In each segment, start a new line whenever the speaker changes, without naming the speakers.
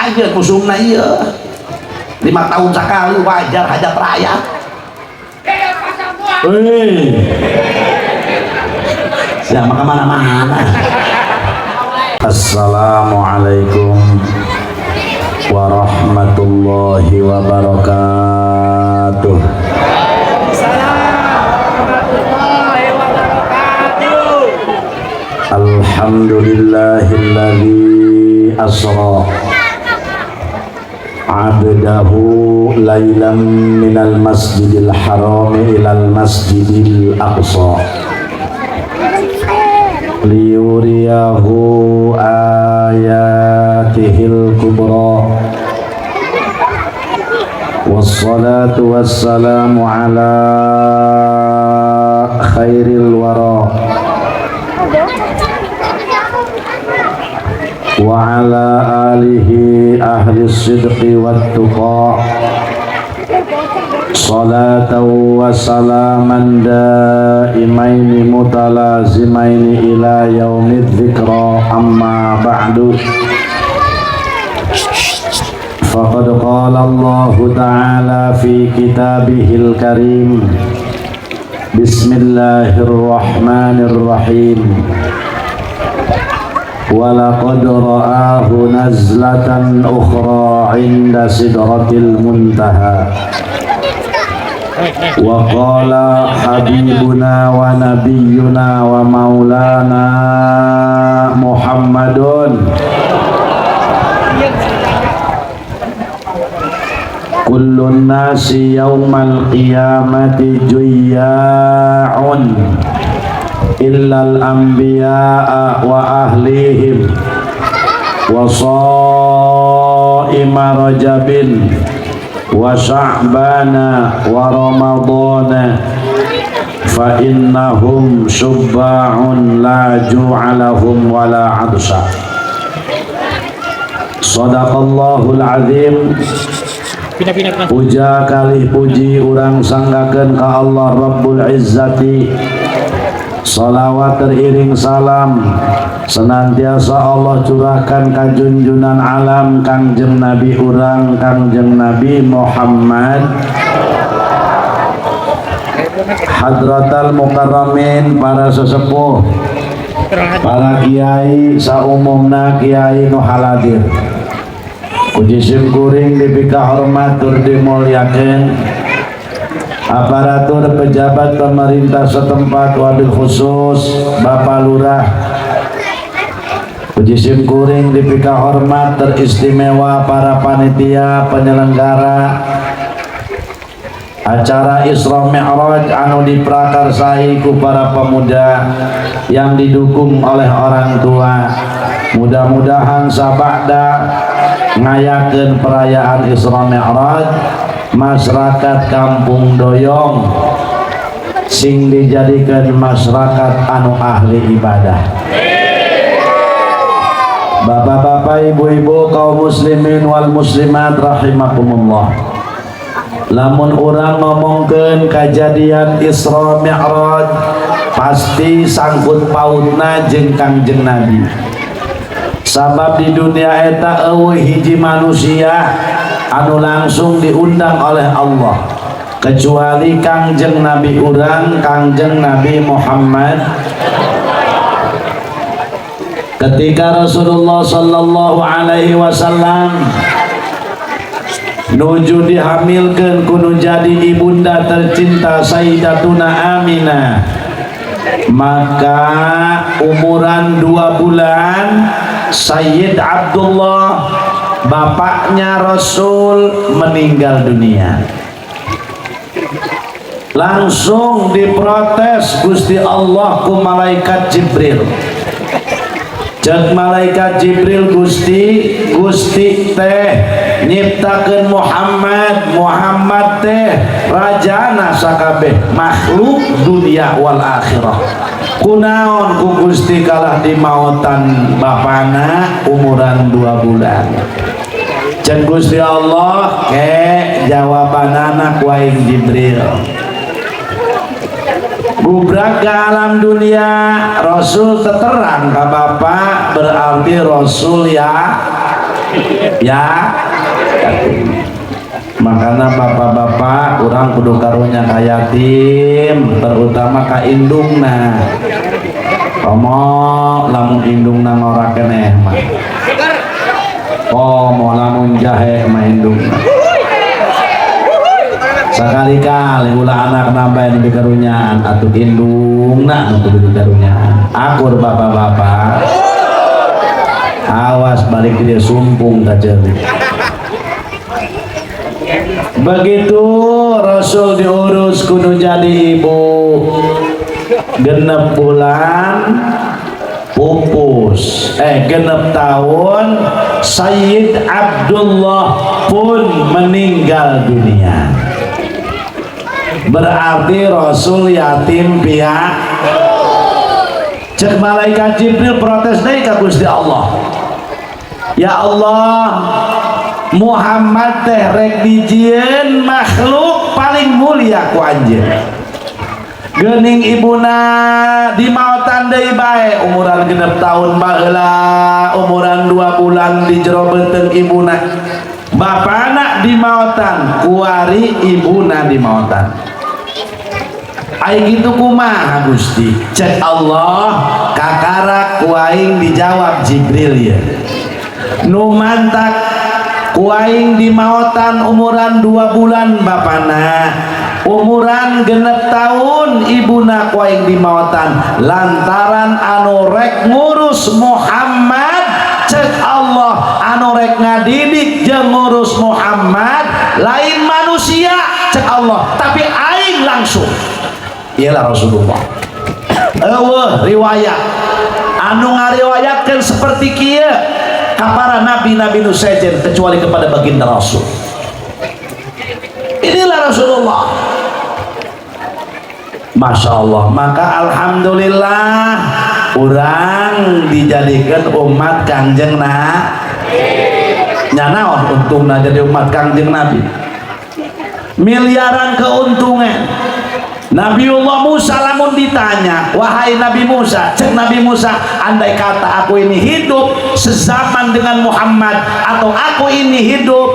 aja kusumna iya 5 tahun sekali wajar hajat raya. Jangan kemana-mana. Assalamualaikum warahmatullahi wabarakatuh. Alhamdulillahilladzi asra abdahu laylan minal masjidil haram ilal masjidil aqsa liyuriyahu ayatihil kubra wassalatu wassalamu ala khairil wara wa ala alihi ahli sidqi wat tuqa salatan wa salaman daimaini mutalazimaini ila yaumid dzikra amma ba'du faqad qala Allah ta'ala fi kitabihil karim bismillahirrahmanirrahim walaqad ra'ahu nazlatan ukhra 'inda sidratil muntaha wa qala habibuna wa nabiyyuna wa maulana Muhammadun kullun nasi yawmal qiyamati juyya'un illal anbiya'a wa ahlihim wa sha'ima rajabin wa sya'bana wa ramadana fa innahum syubba'un la ju'alahum wa la adsa. Sadaqallahul azim. Puja kalih puji urang sanggakeun ka Allah Rabbul Izzati. Salawat teriring salam senantiasa Allah curahkan ka junjunan alam Kangjeng Nabi urang Kangjeng Nabi Muhammad hadratal mukarramin, para sesepuh, para kiai saumumna kiai nu haladir. Puji simkuring dipika hormat tur dimulyakeun aparatur pejabat pemerintah setempat, wabil khusus Bapak Lurah. Puji simkuring dipika hormat teristimewa para panitia penyelenggara acara Isra Mi'raj anu diprakarsai ku para pemuda yang didukung oleh orang tua. Mudah-mudahan sabada ngayakeun perayaan Isra Mi'raj masyarakat Kampung Doyong sing dijadikan masyarakat anu ahli ibadah. Bapak-bapak, ibu-ibu, kaum muslimin wal muslimat rahimakumullah. Lamun orang ngomongkeun kejadian Isra Mi'raj pasti sangkut pautna jeung Kangjeng Nabi. Sabab di dunia eta eueuh hiji manusia anu langsung diundang oleh Allah kecuali Kangjeng Nabi urang Kangjeng Nabi Muhammad. Ketika Rasulullah sallallahu alaihi wasallam nuju dihamilkeun kudu jadi ibunda tercinta Sayyidatuna Aminah, maka umuran 2 bulan Sayyid Abdullah bapaknya Rasul meninggal dunia. Langsung diprotes Gusti Allah ku malaikat Jibril. Cek malaikat Jibril, Gusti teh nyiptakeun Muhammad teh rajana sakabeh makhluk dunia wal akhirah. Kunaon ku Gusti kalah di mautan bapana umuran 2 bulan. Cek Gusti Allah jawabanana ku aing Jibril. Gubrak ke alam dunia Rasul teterang ke bapak berarti Rasul ya ya makanya bapak-bapak orang kudu karunya ka yatim terutama ka indungna komo lamun indungna ngora keneh mah komo lamun jahe mah indungna sekali-kali ulah anak nambah yang dikarunyaan atuh indungna untuk dikarunyaan akur bapak-bapak awas balik dia sumpung kaceli. Begitu Rasul diurus kudu jadi ibu genep bulan pupus genep tahun Sayyid Abdullah pun meninggal dunia. Berarti Rasul yatim pihak. Cek malaikat Jibril protes deui ka Gusti Allah. Ya Allah, Muhammad teh rek dijieun makhluk paling mulia ku anjeun. Geuning ibuna di maotan deui bae umuran genep tahun baheula, umuran 2 bulan di jero beuteung ibuna. Bapana di maotan, kuari ibuna di maotan. Aing itu kumaha Gusti? Cek Allah kakara ku aing dijawab Jibril ya. Nu mantak ku aing di maotan umuran 2 bulan bapana, umuran genep tahun ibuna ku aing di maotan lantaran anu rek ngurus Muhammad. Cek Allah anu rek ngadidik jeung ngurus Muhammad lain manusia cek Allah tapi aing langsung ialah Rasulullah. Riwayat anu ngariwayatkeun seperti kieu ka para nabi-nabi nu sejen kecuali kepada baginda Rasul. Inilah Rasulullah. Masya Allah. Maka alhamdulillah orang dijadikan umat Kangjeng Nabi. Nyanaon untungna jadi umat Kangjeng Nabi. Miliaran keuntungan. Nabiullah Musa lamun ditanya, wahai Nabi Musa, cek Nabi Musa, andai kata aku ini hidup sezaman dengan Muhammad atau aku ini hidup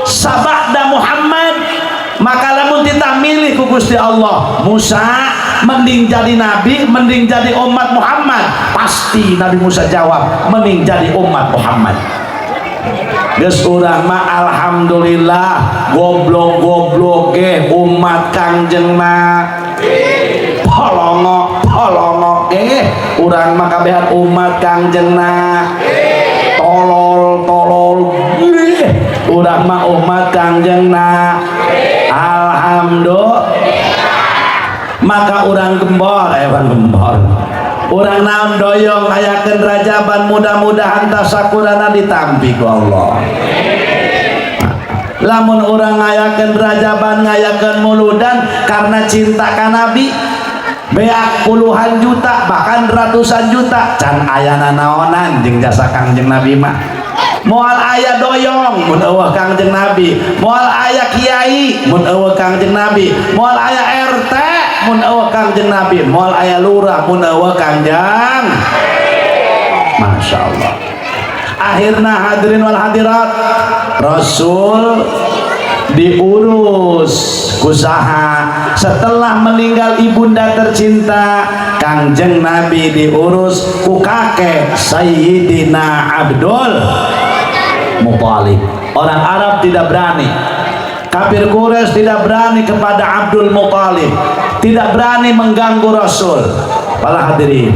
sabada Muhammad, maka lamun kita milih ku Gusti Allah, Musa mending jadi nabi, mending jadi umat Muhammad. Pasti Nabi Musa jawab, mending jadi umat Muhammad. Geus urang mah alhamdulillah goblok-goblok ge umat Kangjeng Nabi. Polongo ge urang mah kabehan umat Kangjeng Nabi. Tolol ge urang mah umat Kangjeng Nabi. Alhamdulillah. Maka urang gembor urang naon doyong ayakeun rajaban mudah-mudahan tasakurana ditampi ku Allah. Lamun urang ngayakeun rajaban ngayakeun muludan karena cinta ka Nabi beak puluhan juta bahkan ratusan juta can ayana naonan jeung jasa Kangjeng Nabi mah. Moal aya doyong mun eueuh Kangjeng Nabi, moal aya kiai mun eueuh Kangjeng Nabi, moal aya RT mun eueuh Kangjeng Nabi, moal aya lurah mun eueuh Kangjeng. Masya Allah. Akhirna hadirin wal hadirat, Rasul diurus kusaha setelah meninggal ibunda tercinta Kangjeng Nabi diurus ku kakek Sayyidina Abdul Muthalib. Orang Arab tidak berani, kafir Quraisy tidak berani kepada Abdul Muthalib, tidak berani mengganggu Rasul. Para hadirin,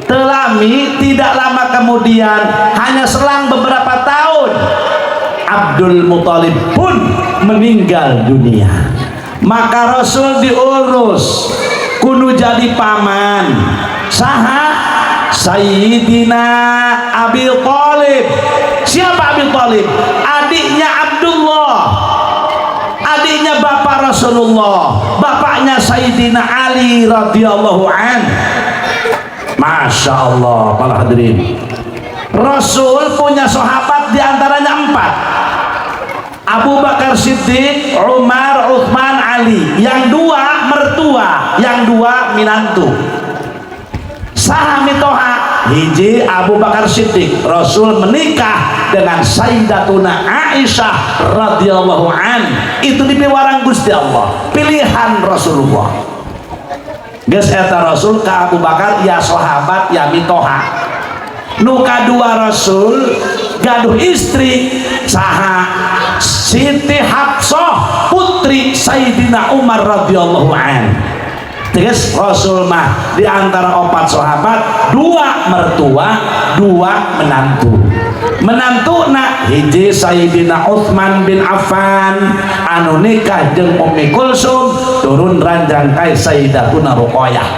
telami tidak lama kemudian, hanya selang beberapa tahun, Abdul Muthalib pun meninggal dunia. Maka Rasul diurus kudu jadi paman saha Sayyidina Abil Thalib. Siapa Abil Thalib? Adiknya Abdullah, adiknya bapak Rasulullah, bapaknya Sayyidina Ali radhiyallahu an. Masya Allah. Para hadirin, Rasul punya sahabat diantaranya 4: Abu Bakar Siddiq, Umar, Uthman, Ali. Yang 2 mertua, yang 2 minantu. Saha mitoha hiji Abu Bakar Siddiq. Rasul menikah dengan Sayyidatuna Aisyah radhiyallahu an. Itu dipiwarang Gusti Allah, pilihan Rasulullah. Geus eta Rasul ka Abu Bakar ya sahabat ya mitoha. Nu kadua Rasul gaduh istri saha Siti Hafsah putri Sayyidina Umar radhiyallahu an. Tegas Rasul mah di antara 4 sahabat 2 mertua 2 menantu. Menantuna hiji Sayyidina Utsman bin Affan anu nikah jeung Ummi Kulsum turun ranjang ka Sayyidatuna Ruqayyah.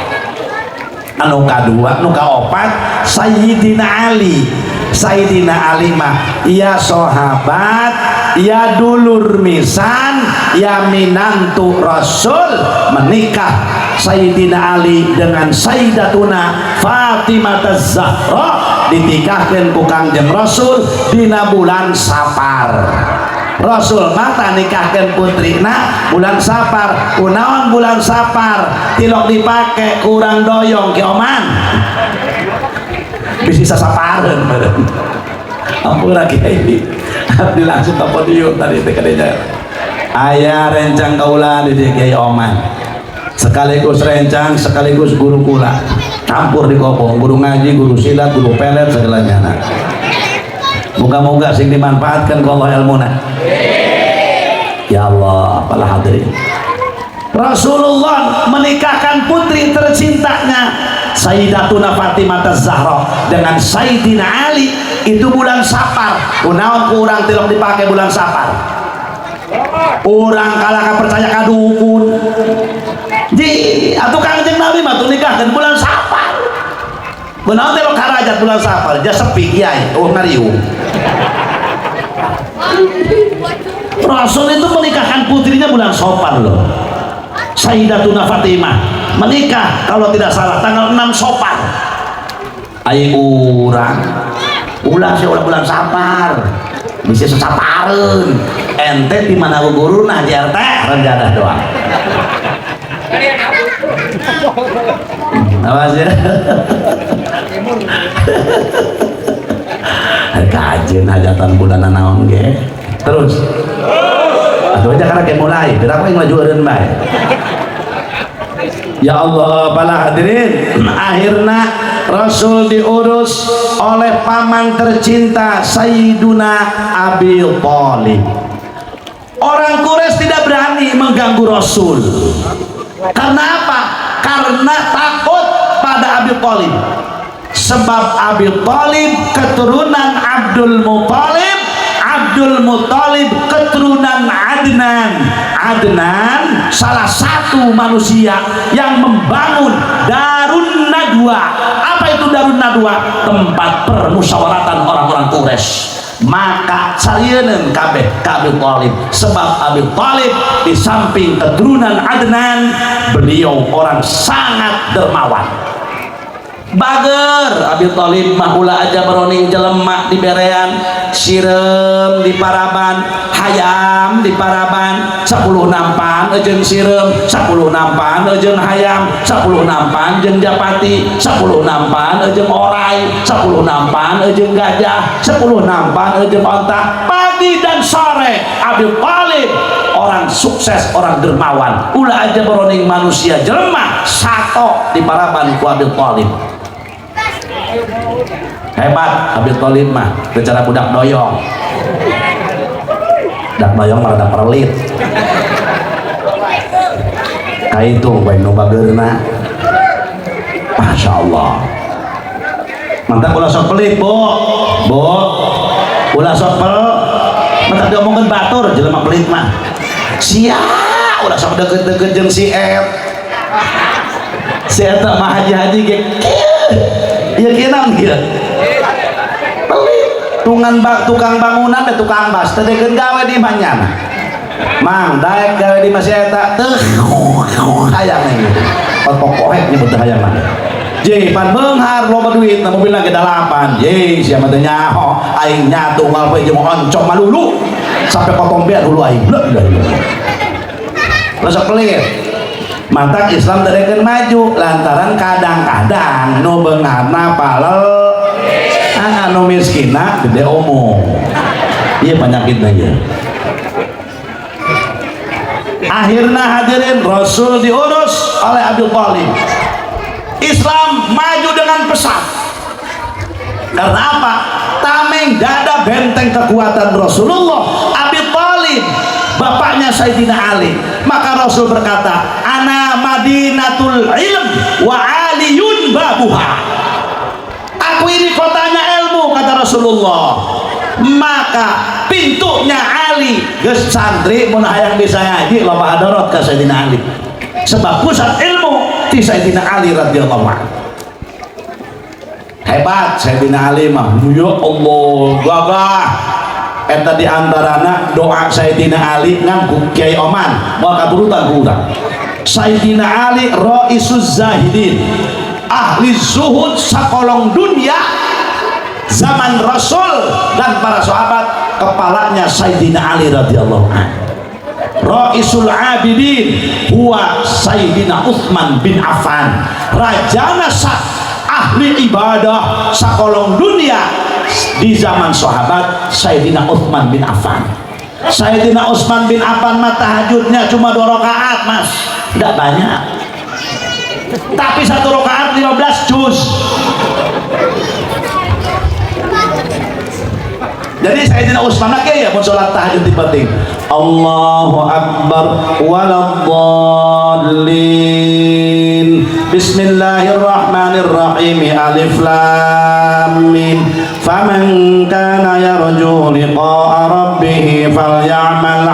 Anu kadua nu kaopat Sayyidina Ali. Sayyidina Ali mah ya sahabat ya dulur misan ya minantu Rasul. Menikah Sayyidina Ali dengan Sayyidatuna Fatimah Az-Zahra dinikahkeun ku Kangjeng Rasul dina bulan Safar. Rasul mata nikahkeun putrina bulan Safar. Kunaon bulan Safar? Tilok dipake kurang doyong ki oman. Bisa sapareun meureun. Ampura Kiai. Abdi langsung ka podium tadi teh kadenya. Aya rencang kaula di dieu Kiai Oman. Sekaligus rencang sekaligus guru kula. Campur di kopong, guru ngaji, guru silat, guru pelet segalanya. Moga-moga sing dimanfaatkan ku Allah ilmuna. Ya Allah, para hadirin. Rasulullah menikahkan putri tercintanya Sayyidatuna Fatimah Az-Zahra dengan Sayyidina Ali itu bulan Safar. Kunaon ku urang tilok dipake bulan Safar. Urang kalaka percaya ka dukun. Ji, atuh Kangjeng Nabi mah tuh nikahkeun bulan Safar. Kunaon tilok karajat bulan Safar, ja sepi kiai, ngariung. Rasul itu menikahkan putrinya bulan Safar loh. Sayyidatuna Fatimah menikah kalau tidak salah tanggal 6 Safar. Ai urang ulah sih bulan Safar bisa sesapareun ente di mana guruna di RT renjadah doang. Awas ya. Kajian hajatan bulanan naon ge. Terus aduh aja karena kayak mulai berapa yang ngajuarin baik. Ya Allah para hadirin, akhirnya Rasul diurus oleh paman tercinta Sayyiduna Abi Thalib. Orang Quraisy tidak berani mengganggu Rasul. Karena apa? Karena takut pada Abi Thalib. Sebab Abi Thalib keturunan Abdul Muthalib, Abdul Muthalib keturunan Adnan. Adnan salah satu manusia yang membangun Darun Nadwa. Apa itu Darun Nadwa? Tempat permusyawaratan orang-orang Quraisy. Maka salieun kabeh ka Abi Thalib, sebab Abi Thalib di samping keturunan Adnan, beliau orang sangat dermawan. Bager Abi Thalib mah ulah aja beroning jelema di berean, sirem di paraban, hayam di paraban, 10 nampan jeung sirem, 10 nampan jeung hayam, 10 nampan jeung japati, 10 nampan jeung orai, 10 nampan jeung gajah, 10 nampan jeung onta. Pagi dan sore Abi Thalib orang sukses, orang dermawan. Ulah aja beroning manusia jelema sato di paraban ku Abi Thalib. Hebat Abi Thalib mah bicara budak doyong. Budak doyong malah ada perlit. Kaitu bae nu bageurna. Masya Allah. Mantap ulah sok pelit, Bu. Bu. Ulah sok pel. Mantap diomongkeun batur jelema pelit mah. Sia, ulah sok deukeut-deukeut jeung si Et. Si eta mah haji-haji ge. Iya kena gitu. Pelit. Tukang bangunan dan tukang bas. Tedekeun gawe di manyan. Mang daek gawe di masih eta teh hayang gitu. Pokok-pokok nyebut hayang mah. Jadi pan beunghar loba duit na mobilna ge 8. Ye sia mah teh nyaho aing nyatu ngawe jeung oncom malulu. Sampai potong bear dulu aing. Rasa pelit. mata Islam tereken maju lantaran kadang-kadang nu beungarna palel anu miskina gede omong. Iya penyakitnya ya. Akhirnya hadirin Rasul diurus oleh Abu Thalib. Islam maju dengan pesat. Karena apa? Tameng dada benteng kekuatan Rasulullah Abu Thalib, bapaknya Sayyidina Ali. Maka Rasul berkata, ana madinatul ilm wa aliyun babuha. Aku ini kotanya ilmu, kata Rasulullah. Maka pintunya Ali, geus santri mun hayang bisa ngaji loba hadarat ka Sayyidina Ali. Sebab pusat ilmu di Sayyidina Ali radhiyallahu anhu. Hebat Sayyidina Ali mah, ya Allah, gagah. Eta di antarana doa Sayyidina Ali nganggu Kiai Oman, mau katurutan kurang. Sayyidina Ali Raisuz Zahidin, ahli zuhud sakolong dunia zaman Rasul dan para sahabat, kepalanya Sayyidina Ali radhiyallahu anhu. Raisul Abidin huwa Sayyidina Utsman bin Affan, rajana ahli ibadah sakolong dunia di zaman sahabat Sayyidina Utsman bin Affan. Sayyidina Utsman bin Affan mah tahajudnya cuma 2 rakaat mas, tidak banyak, tapi 1 rakaat 15 juz. Jadi Sayyidina Utsman lagi ya mau sholat tahajud di penting Allahu Akbar waladdallin Bismillahirrahmanirrahim Alif Lam Mim faman kana yarju liqa'a rabbih falyamal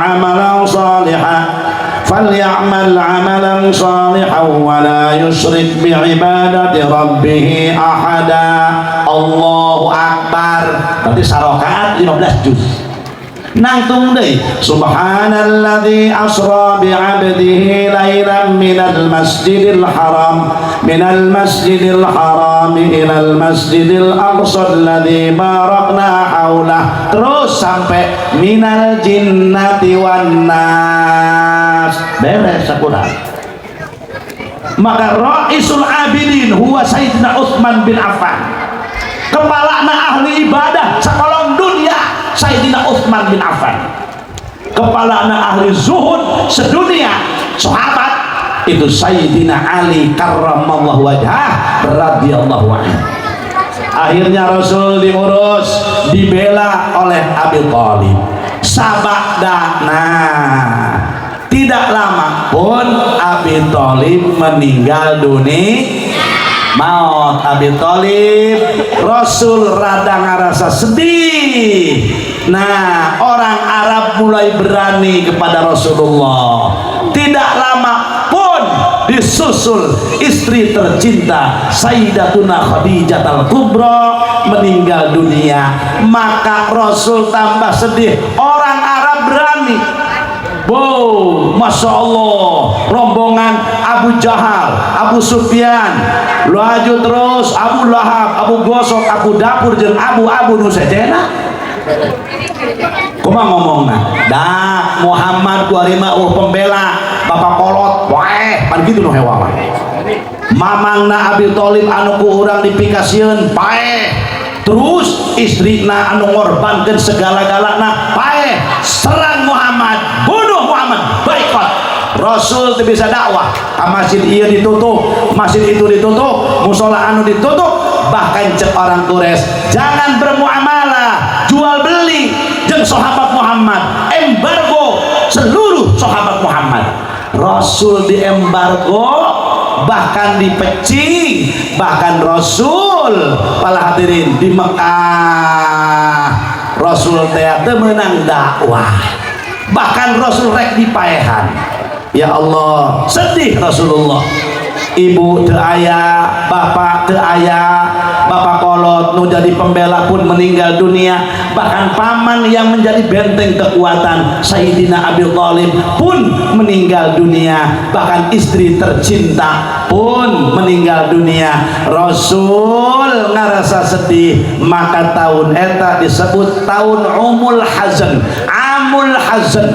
'amalan shalihan wa la yusyrik bi'ibadati rabbih ahada. Allahu Akbar berarti sarokaat 15 juz. Nangtung deui subhanalladzi asra bi 'abdihi lailan minal masjidil haram ilal masjidil aqsa alladzi barakna haulah, terus sampai minal jinnati wan nas, beres sakuran. Maka Raisul Abidin huwa Sayyidina Utsman bin Affan, kepalana ahli ibadah sakolong dunia Sayyidina Utsman bin Affan, kepalana ahli zuhud sedunia sahabat itu Sayyidina Ali karramallahu wajhah radhiyallahu anhu. Akhirnya Rasul diurus, dibela oleh Abi Thalib. Sabakdana tidak lama pun Abi Thalib meninggal dunia. Maut Abi Thalib, Rasul rada ngerasa sedih. Nah, orang Arab mulai berani kepada Rasulullah. Tidak lama pun disusul istri tercinta Sayyidatuna Khadijah Al-Kubra meninggal dunia. Maka Rasul tambah sedih. Orang Arab berani. Wow, Masya Allah, rombongan Abu Jahal, Abu Sufyan, laju terus Abu Lahab, Abu Gosok, Abu Dapur, dan Abu nu sejena. Kuma ngomongna, dah Muhammad kuarima pembela bapak kolot, wae, pan gitu no hewa. Mamangna Abi Thalib anu ku urang dipikasieun, pae. Terus istrina anu ngorbankeun segala-galana, pae. Serang Muhammad, bunuh Muhammad, boikot. Rasul teu bisa dakwah, masjid ieu ditutup, masjid itu ditutup, musola anu ditutup. Bahkan cek orang Quraisy, jangan bermuamalah, jual beli jeung sahabat Muhammad, embargo seluruh sahabat Muhammad. Rasul diembargo, bahkan dipecing, bahkan Rasul pala hadirin di Mekah Rasul teh menang dakwah, bahkan Rasul rek dipaehan. Ya Allah, sedih Rasulullah. Ibu teu aya, bapak teu aya, bapak kolot nu jadi pembela pun meninggal dunia, bahkan paman yang menjadi benteng kekuatan Sayyidina Abi Thalib pun meninggal dunia, bahkan istri tercinta pun meninggal dunia. Rasul ngarasa sedih, maka tahun eta disebut tahun Umul Hazan, Amul Hazan,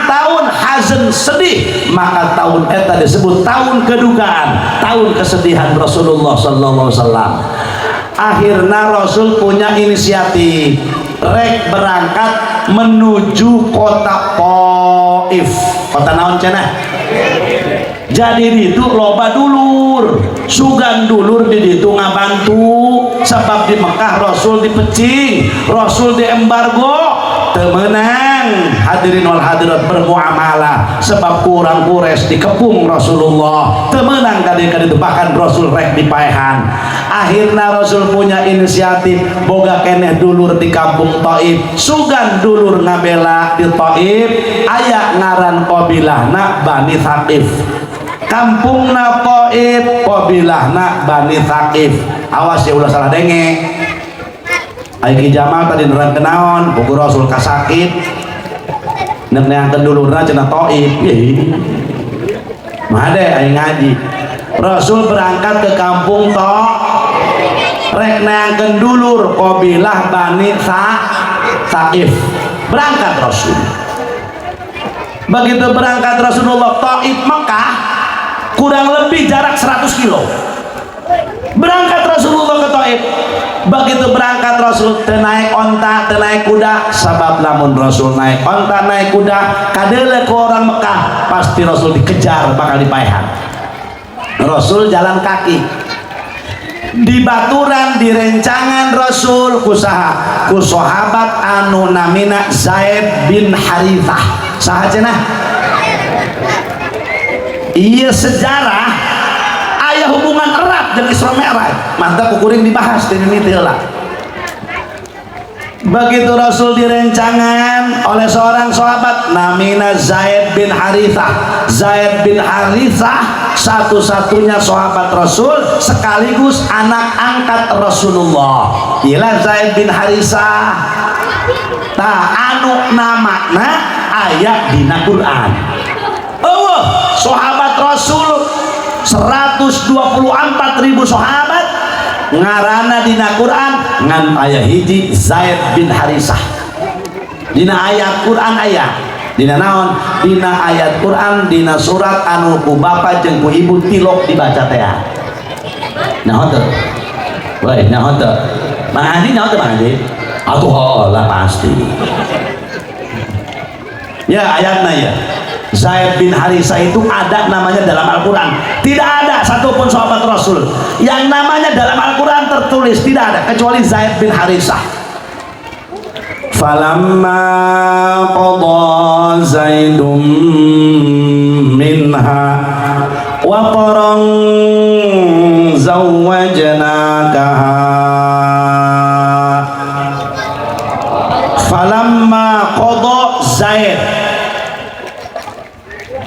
tahun hazan sedih, maka tahun eta disebut tahun kedukaan, tahun kesedihan Rasulullah sallallahu alaihi wasallam. Akhirnya Rasul punya inisiatif rek berangkat menuju kota Taif. Kota naon cenah? Jadi itu loba dulur, sugan dulur di ditu ngabantu, sebab di Mekah Rasul dipecing, Rasul diembargo, temenang hadirin wal hadirat bermuamalah, sebab kurang kures dikepung Rasulullah, temenang kali-kali itu bahkan Rasul rek dipaehan. Akhirnya Rasul punya inisiatif boga keneh dulur di kampung Taif, sugan dulur ngabela di Taif, aya ngaran qabilahna Bani Thaqif. Kampung na Taif qabilahna Bani Thaqif. Awas ya ulah salah denge. Aiki Jamal tadi nerang kenaon buku Rasul kasakit nek neangkeun dulurna cenah Taif. Mah deh aing ngaji. Rasul berangkat ke kampung rek neangkeun dulur qabilah Bani Thaqif. Berangkat Rasul. Begitu berangkat Rasulullah Taif Mekah kurang lebih jarak 100 kilo. Berangkat Rasulullah ke Taif. Begitu berangkat Rasul naik onta, naik kuda, sabab lamun Rasul naik onta, naik kuda kadele ke orang Mekah pasti Rasul dikejar bakal dipaehan. Rasul jalan kaki di baturan di rencangan Rasul kusaha ku sahabat anu namina Zaid bin Harithah. Saha cenah? Iya sejarah ayah hubungan erat dengan Isra Mi'raj, mantap kukuring dibahas di ini lah. Begitu Rasul direncangan oleh seorang sahabat namina Zaid bin Harithah. Zaid bin Harithah satu-satunya sahabat Rasul sekaligus anak angkat Rasulullah. Ialah Zaid bin Harithah. Nah, anu namana ayat dina Quran. Sahabat Rasul 124.000 sahabat ngarana dina Quran ngan ayah hiji Zaid bin Harithah. Dina ayat Quran ayat dina naon? Dina ayat Quran dina surat anu ku bapa jeung ku ibu tilok dibaca teh. Naon teh? Woi, naon teh? Mang Andi naon teh Mang Andi? Atuh lah pasti. Ya ayatna ya. Zaid bin Harithah itu ada namanya dalam Al-Quran. Tidak ada satupun sahabat Rasul yang namanya dalam Al-Quran tertulis, tidak ada kecuali Zaid bin Harithah. Falamma qada Zaidum minha wa qaran zawwajnakaha. Falamma qada Zaid,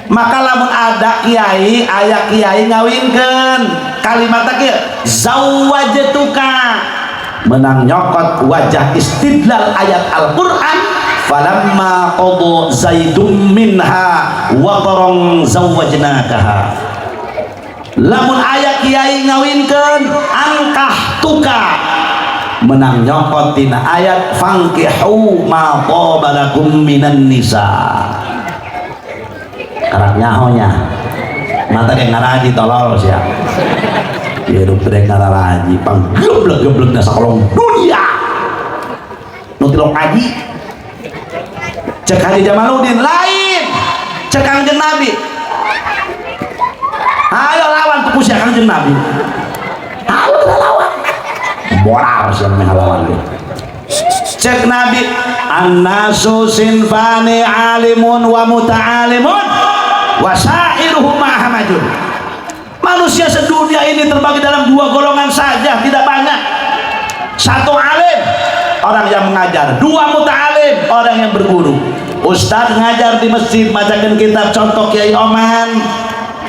maka lamun ada kiai ayah kiai ngawinkeun kalimat kieu zawwajtuka menang nyokot wajah istidlal ayat Al-Qur'an falamma qada Zaidum minha wa qarang zawwajnakaha. Lamun ayah kiai ngawinkeun angkah tuka menang nyokot tina ayat fankihu ma qabalakum minan nisa. Karak nyahonya mata kayak ngaraji tolol siap ya hidup terek ngaraji pang geblek-geblek nasa kolong dunia nutilok aji cek Haji Jamaluddin lain cek Kangjeng Nabi. Ayo lawan tuh kusya Kangjeng Nabi, ayo kita lawan moral sih namanya lawan tuh. Cek Nabi an-nasu sinfani alimun wa muta'alimun wasairuhum mahamajun. Manusia sedunia ini terbagi dalam dua golongan saja, tidak banyak. Satu alim, orang yang mengajar. Dua muta'alim, orang yang berguru. Ustadz ngajar di masjid, macakan kitab contoh Kiai Oman.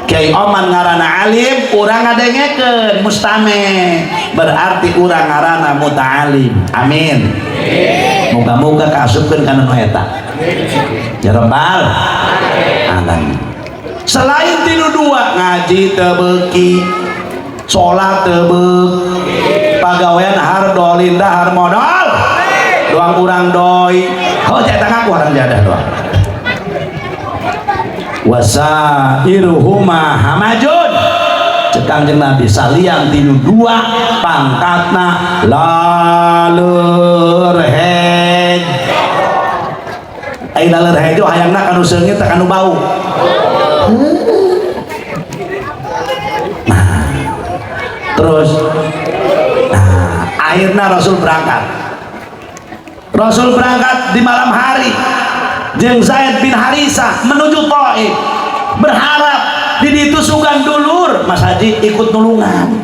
Kiai Oman ngarana alim, urang ngadengekeun mustame, berarti urang ngarana muta'alim. Amin. Moga-moga kaasupkeun kana nu eta. Ya Rabbal alamin. Selain tinu dua ngaji teu beuki, salat teu beuki, pagawean har dolin dahar modal, doang urang doi. Oh cek tang aku harang jadah doang. wasairuhuma hamajun. Kanjeng Nabi salian tinu dua pangkatna laleur hej. Ai laleur hej itu hayangna kanu seungit teh kanu bau. Nah, terus akhirnya Rasul berangkat. Rasul berangkat di malam hari jeung Zaid bin Harisah menuju Thaif, berharap di ditu sugan dulur Mas Haji ikut nulungan,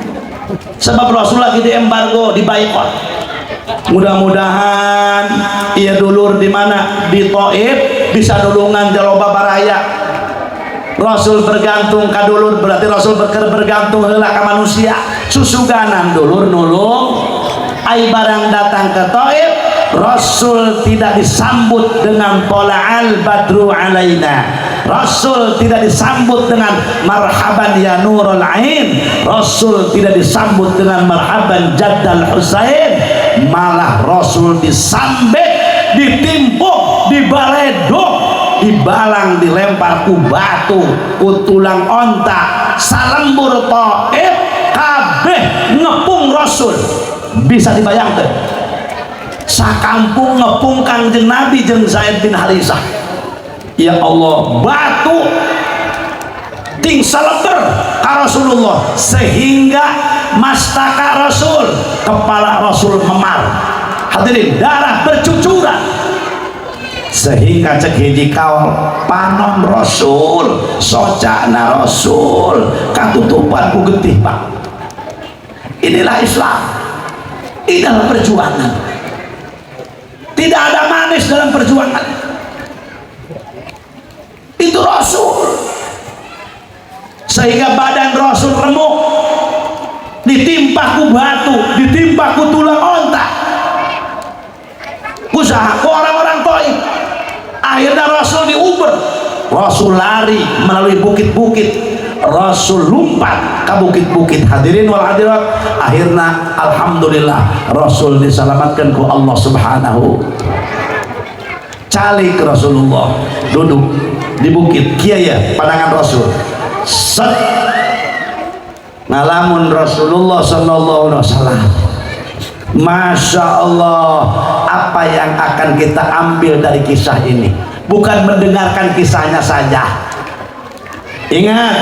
sebab Rasul lagi di embargo, di boykot. Mudah-mudahan ia dulur di mana di Thaif bisa nulungan di loba baraya. Rasul bergantung ka dulur, berarti Rasul bergantung heula ka manusia. Susuganan dulur nulung, ai barang datang ke Thaif, Rasul tidak disambut dengan tola'al badru alaina. Rasul tidak disambut dengan marhaban ya nurul ain. Rasul tidak disambut dengan marhaban jaddal Husain. Malah Rasul disambet, ditimpuk, dibaleduk, dibalang, dilempar ku batu, ku tulang onta, salembur Thaif kabeh ngepung Rasul. Bisa dibayangkan sakampung ngepung Kangjeng Nabi jeung Zaid bin Harisah. Ya Allah, batu ting saleber ka Rasulullah sehingga mastaka Rasul, kepala Rasul memar. Hadirin, darah bercucuran. Sehingga cek hiji kaul panon Rasul, socana Rasul katutupan ku getih, Pak. Inilah Islam, inilah perjuangan. Tidak ada manis dalam perjuangan. Itu Rasul. Sehingga badan Rasul remuk, ditimpa ku batu, ditimpa ku tulang onta. Usaha ku orang-orang Thaif. Akhirnya Rasul diuber, Rasul lari melalui bukit-bukit, Rasul lompat ke bukit-bukit. Hadirin wal hadirat, akhirnya alhamdulillah Rasul diselamatkan ku Allah Subhanahu. Calik Rasulullah duduk di bukit kiai ya, pandangan Rasul set ngalamun Rasulullah sallallahu alaihi wasallam. Masya Allah, apa yang akan kita ambil dari kisah ini? Bukan mendengarkan kisahnya saja. Ingat,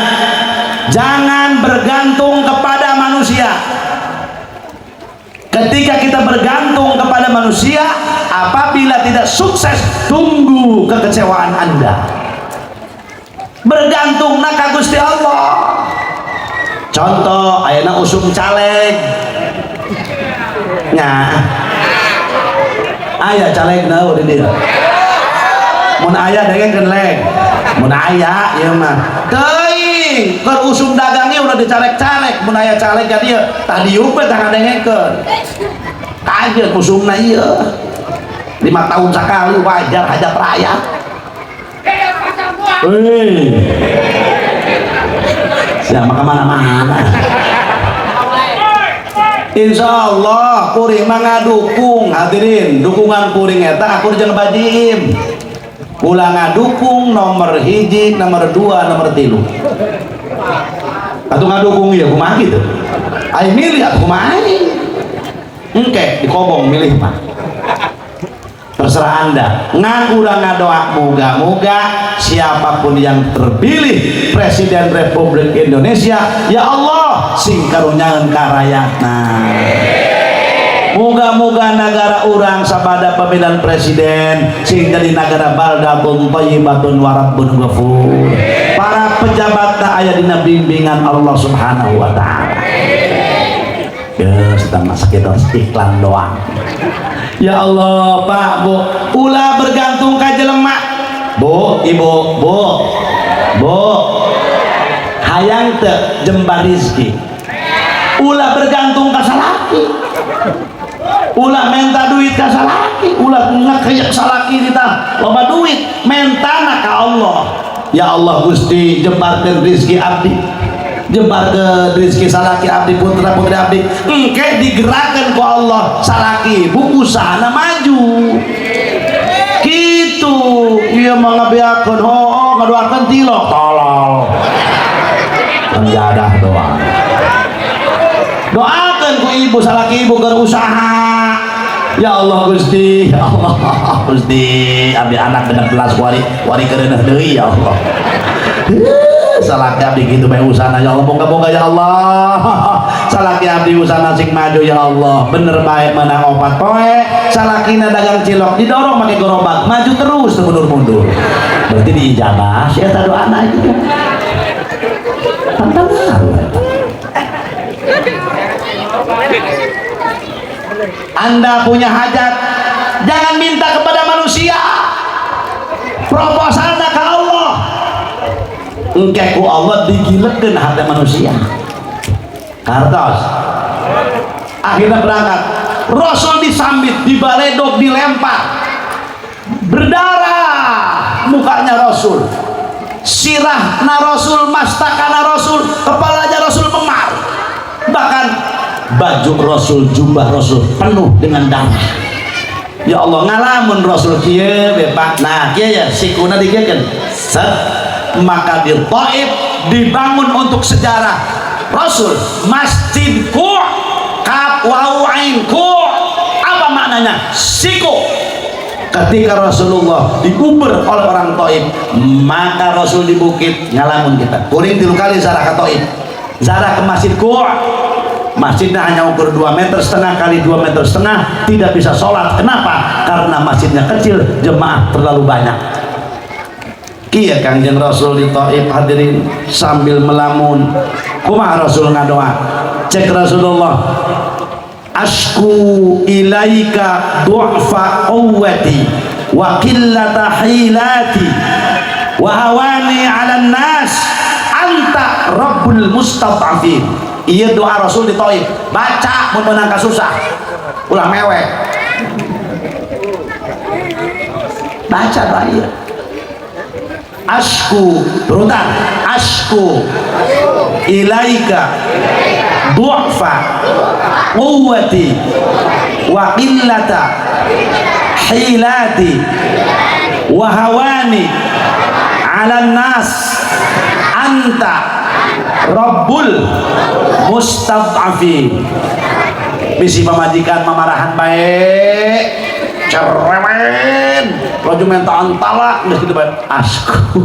jangan bergantung kepada manusia. Ketika kita bergantung kepada manusia, apabila tidak sukses, tunggu kekecewaan Anda. Bergantung ka Gusti Allah. Contoh, ayeuna usum caleg. Nah, aya caleg naon di dieu. Mun aya dengekeun leg. Mun aya ieu mah teuing keur usum dagangnya udah dicarek-carek. Mun aya caleg ka dieu tah dieu teh tah dengekeun. Kajeut usumna ieu. 5 tahun sekali wajar hajat rakyat. Siapa kemana-mana. Insya Allah kuring ngadukung. Hadirin, dukungan kuring eta aku jeung bajim. Ulah ngadukung nomor 1, nomor 2, nomor 3. Atuh ngadukung ieu kumaha kitu? Ai milih atuh kumaha? Engke dikobong milih mah. Terserah Anda. Ngan ulah ngadoa moga-moga siapapun yang terpilih Presiden Republik Indonesia, ya Allah sing karunyaeun ka rakyatna. Moga-moga negara urang sabada pemilihan presiden sing jadi negara baldatun thayyibatun wa rabbun ghafur. Para pejabatna aya dina bimbingan Allah Subhanahu wa taala. Geus tah sakitu iklan doang. Ya Allah, Pak, Bu, ulah bergantung ka jelema. Bu, Ibu, Bu, hayang teu jembar rizki. Ulah bergantung ka salaki. Ulah minta duit ka salaki, ulah ngakeuyeuk salaki kita loba duit, mentana ka Allah. Ya Allah Gusti, jembarkeun rizki abdi. Jembarkeun rizki salaki abdi, putra putri abdi. Engke digerakkeun ku Allah salaki, bu usahana maju. Kitu ieu mah ngabeakeun ngadoakeun tilok ibu salaki ibu berusaha. Ya Allah Gusti, ya Allah Gusti, abdi anak bener belas wari kerenah deui ya Allah. Salaki abdi gitu bae usahana ya Allah, moga-moga ya Allah. Salaki abdi usahana sing maju ya Allah, bener bae menang opat poe. Salakina dagang cilok didorong pakai gerobak, maju terus mundur-mundur. Berarti diijabah sia eta doana itu. Tantangan. Anda punya hajat, jangan minta kepada manusia, proposalnya ke Allah. Engke ku Allah digilekeun hati manusia. Kartos akhirnya berangkat, Rasul disambit, dibaledog, dilempar, berdarah mukanya Rasul, sirahna Rasul, mastakana Rasul, kepalanya Rasul memar, bahkan baju Rasul, jubah Rasul penuh dengan darah. Ya Allah, ngalamun Rasul kieu bebas. Nah kieu ya sikuna digeukeun set, maka di Taif dibangun untuk sejarah Rasul Masjid Qu' kaf waw ain Qu'. Apa maknanya? Siku. Ketika Rasulullah dikuber oleh orang Taif, maka Rasul di bukit ngalamun kita kuring 3 kali zarah ke Taif, zarah ke Masjid Qu'. Masjidnya hanya ukur 2,5 meter kali 2,5 meter, tidak bisa sholat. Kenapa? Karena masjidnya kecil, jemaah terlalu banyak. Kieu Kangjeng Rasul di Taif hadirin sambil melamun. Kumaha Rasul ngadoa? Cek Rasulullah, asku ilaika du'fa quwwati wa qillata hilati wa hawani 'alan nas anta rabbul mustad'afin. Iya doa Rasul di Taif, baca mun menang kasusah ulah mewek, baca doa ieu. Asku berutan, asku ilaika du'fa quwwati wa qillata hilati wa hawani 'alan nas anta Rabbul mustad'afin. Bisi pamajikan mamarahan baik ceremen roju mentaan talak geus kitu bae asku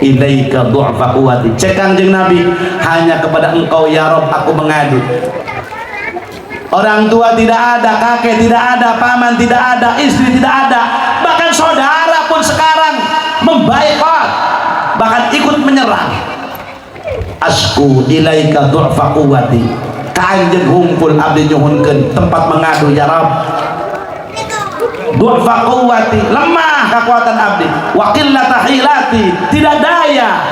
ilaika du'fa quwwati. Cek Kangjeng Nabi, hanya kepada engkau ya Rabb aku mengadu. Orang tua tidak ada, kakek tidak ada, paman tidak ada, istri tidak ada, bahkan saudara pun sekarang membaikot, bahkan ikut menyerang. Asku ilaika du'fa quwwati, Kanjeng hungkul abdi nyuhunkeun tempat mengadu ya Rabb. Du'fa quwwati, lemah kekuatan abdi, wa qillata hilati, tidak daya,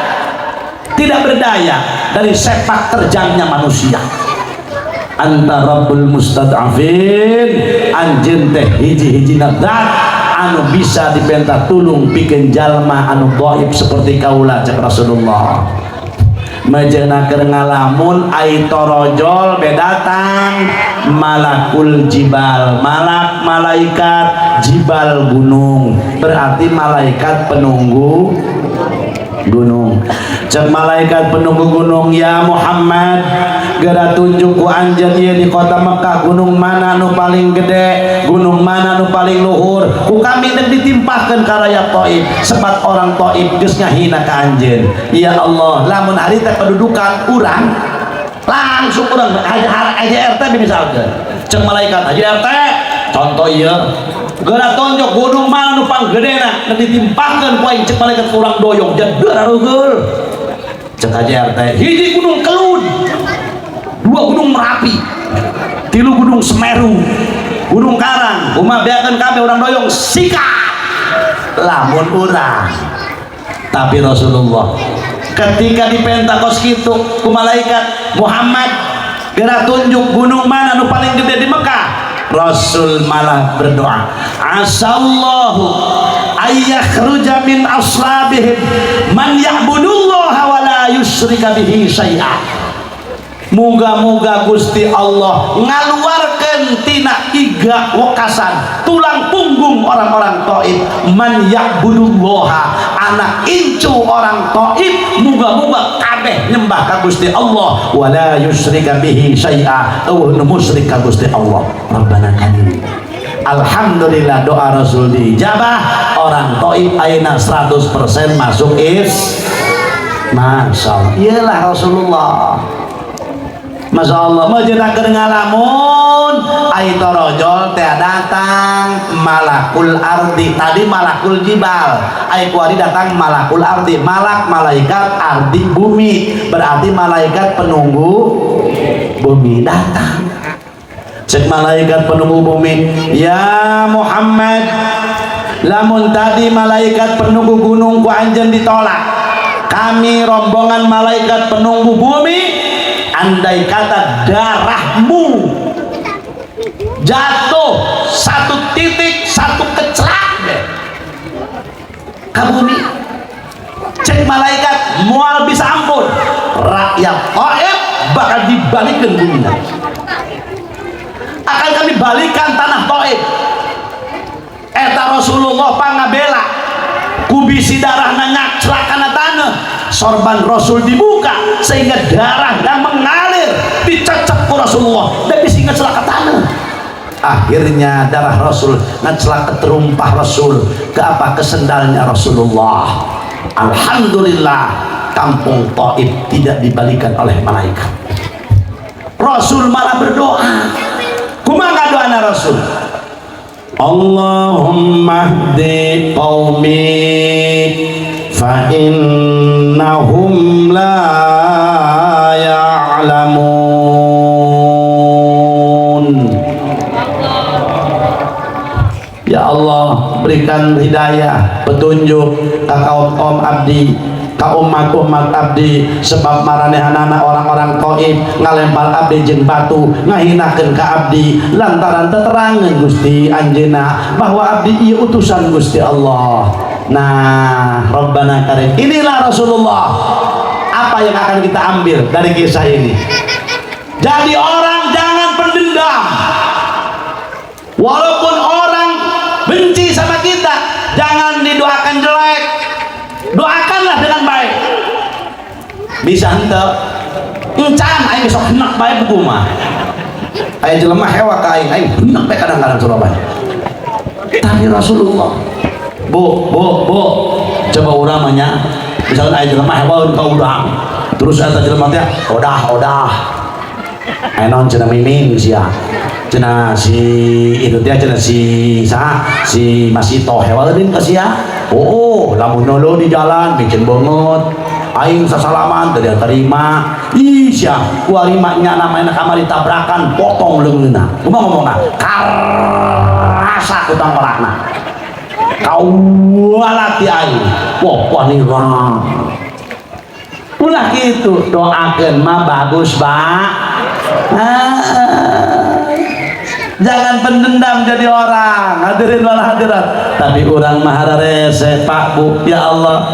tidak berdaya dari sepak terjangnya manusia. Anta Rabbul mustad'afin, anjeun teh hiji-hijina zat anu bisa dipentah tulung bikin jalma anu dhaif seperti kaula. Cek Rasulullah majeuna keur ngalamun ai torojol bedatang malakul jibal, malaikat jibal gunung, berarti malaikat penunggu gunung. Cek malaikat penunggu gunung, ya Muhammad gara tunjuk ku anjeun ieu di kota Mekah gunung mana nu paling gede, gunung mana nu paling luhur, ku kami teh ditimpahkeun ka raya Taif, sebat orang Taif geus ngahina ka anjeun. Ya Allah, lamun ari teh kedudukan urang langsung urang aja RT misalkan cek malaikat aja RT contoh ieu gara tonjok gunung mana nu panggedena nu ditimpahkeun ku aing cek malaikat urang doyong jedeur areugeur. Cek aja RT hiji gunung Kelud, 2 gunung Merapi, 3 gunung Semeru, gunung Karang, kumaha beakeun kabeh urang doyong sikat lamun urang. Tapi Rasulullah ketika di Pentakos kitu ku malaikat Muhammad geura tunjuk gunung mana nu paling gede di Mekah, Rasul malah berdoa, asallahu ayyakhruja min aslabihim man ya'budullaha wa la yusyrika bihi syai'a. Muga-muga Gusti Allah ngaluarkeun tina iga wekasan tulang punggung orang-orang Taif. Man ya'budullaha, anak incu orang Taif muga-muga kabeh nyembah ka Gusti Allah wala yusyrika bihi syai'a, eueuh musyrik ka Gusti Allah. Rabbana karim. Alhamdulillah doa Rasul diijabah. Orang Taif ayeuna 100% masuk Masya Allah. Iyalah Rasulullah. Masya Allah. Majenakeun ngalamun aita rojol teh datang malakul ardi. Tadi malakul jibal, ai kuari datang malakul ardi. Malak malaikat, ardi bumi, berarti malaikat penunggu bumi datang. Cek malaikat penunggu bumi, ya Muhammad, lamun tadi malaikat penunggu gunung ku anjeun ditolak, kami rombongan malaikat penunggu bumi, andai kata darahmu jatuh satu titik, satu keclak deh ke bumi, cek malaikat mual bisa ampun, rakyat Taif bakal dibalikin buminya, akan kami balikan tanah Taif. Eta Rasulullah pangabela kubisi darah nanyak celakana tanah, sorban Rasul dibuka sehingga darah yang mengalir dicecep ku Rasulullah dan bisa ngecelaka tanah. Akhirnya darah Rasul ngecelaka terumpah Rasul ke apa, ke sendalnya Rasulullah. Alhamdulillah kampung Taif tidak dibalikan oleh malaikat. Rasul malah berdoa. Kumaha doana Rasul? Allahumma hdi qaumi fa innahum la ya'lamun. Ya Allah, berikan hidayah, petunjuk ke kaum abdi, ka umat-umat abdi, sebab maranehanana orang-orang Taif ngalempar abdi jeung batu, ngahinakeun ka abdi lantaran teterangan Gusti anjeunna bahwa abdi ieu utusan Gusti Allah. Nah, Rabbana karim. Inilah Rasulullah. Apa yang akan kita ambil dari kisah ini? Jadi orang jangan pendendam. Walaupun orang benci sama kita, jangan didoakan jelek. Doakanlah dengan baik. Bisa henteu encan aing besok hendak bae buku mah. Aya jelema hewa ka aing hendak bae kadang-kadang Surabaya. Tapi Rasulullah, Bu, coba urang mah nya. Misalkan aya jelema hewa ka urang. Terus eta jelema teh odah. Aya naon cenah miming sia. Cenah si itu dia cenah si Masito hewa geuning ka sia. Oh, lamun nolo di jalan bikin banget. Aing sasalaman teu terima. Ih sia, kuari maknya namanya kamari tabrakan potong leungeunna. Kumaha ngomongna? Karasa ku tangkorakna. Kaulah ti aing. Wah ni rang. Ulah kitu doakeun mah bagus, Pak. Jangan pendendam jadi orang. Hadirin wal hadirat. Tapi orang mahara rese Pak Bu, ya Allah.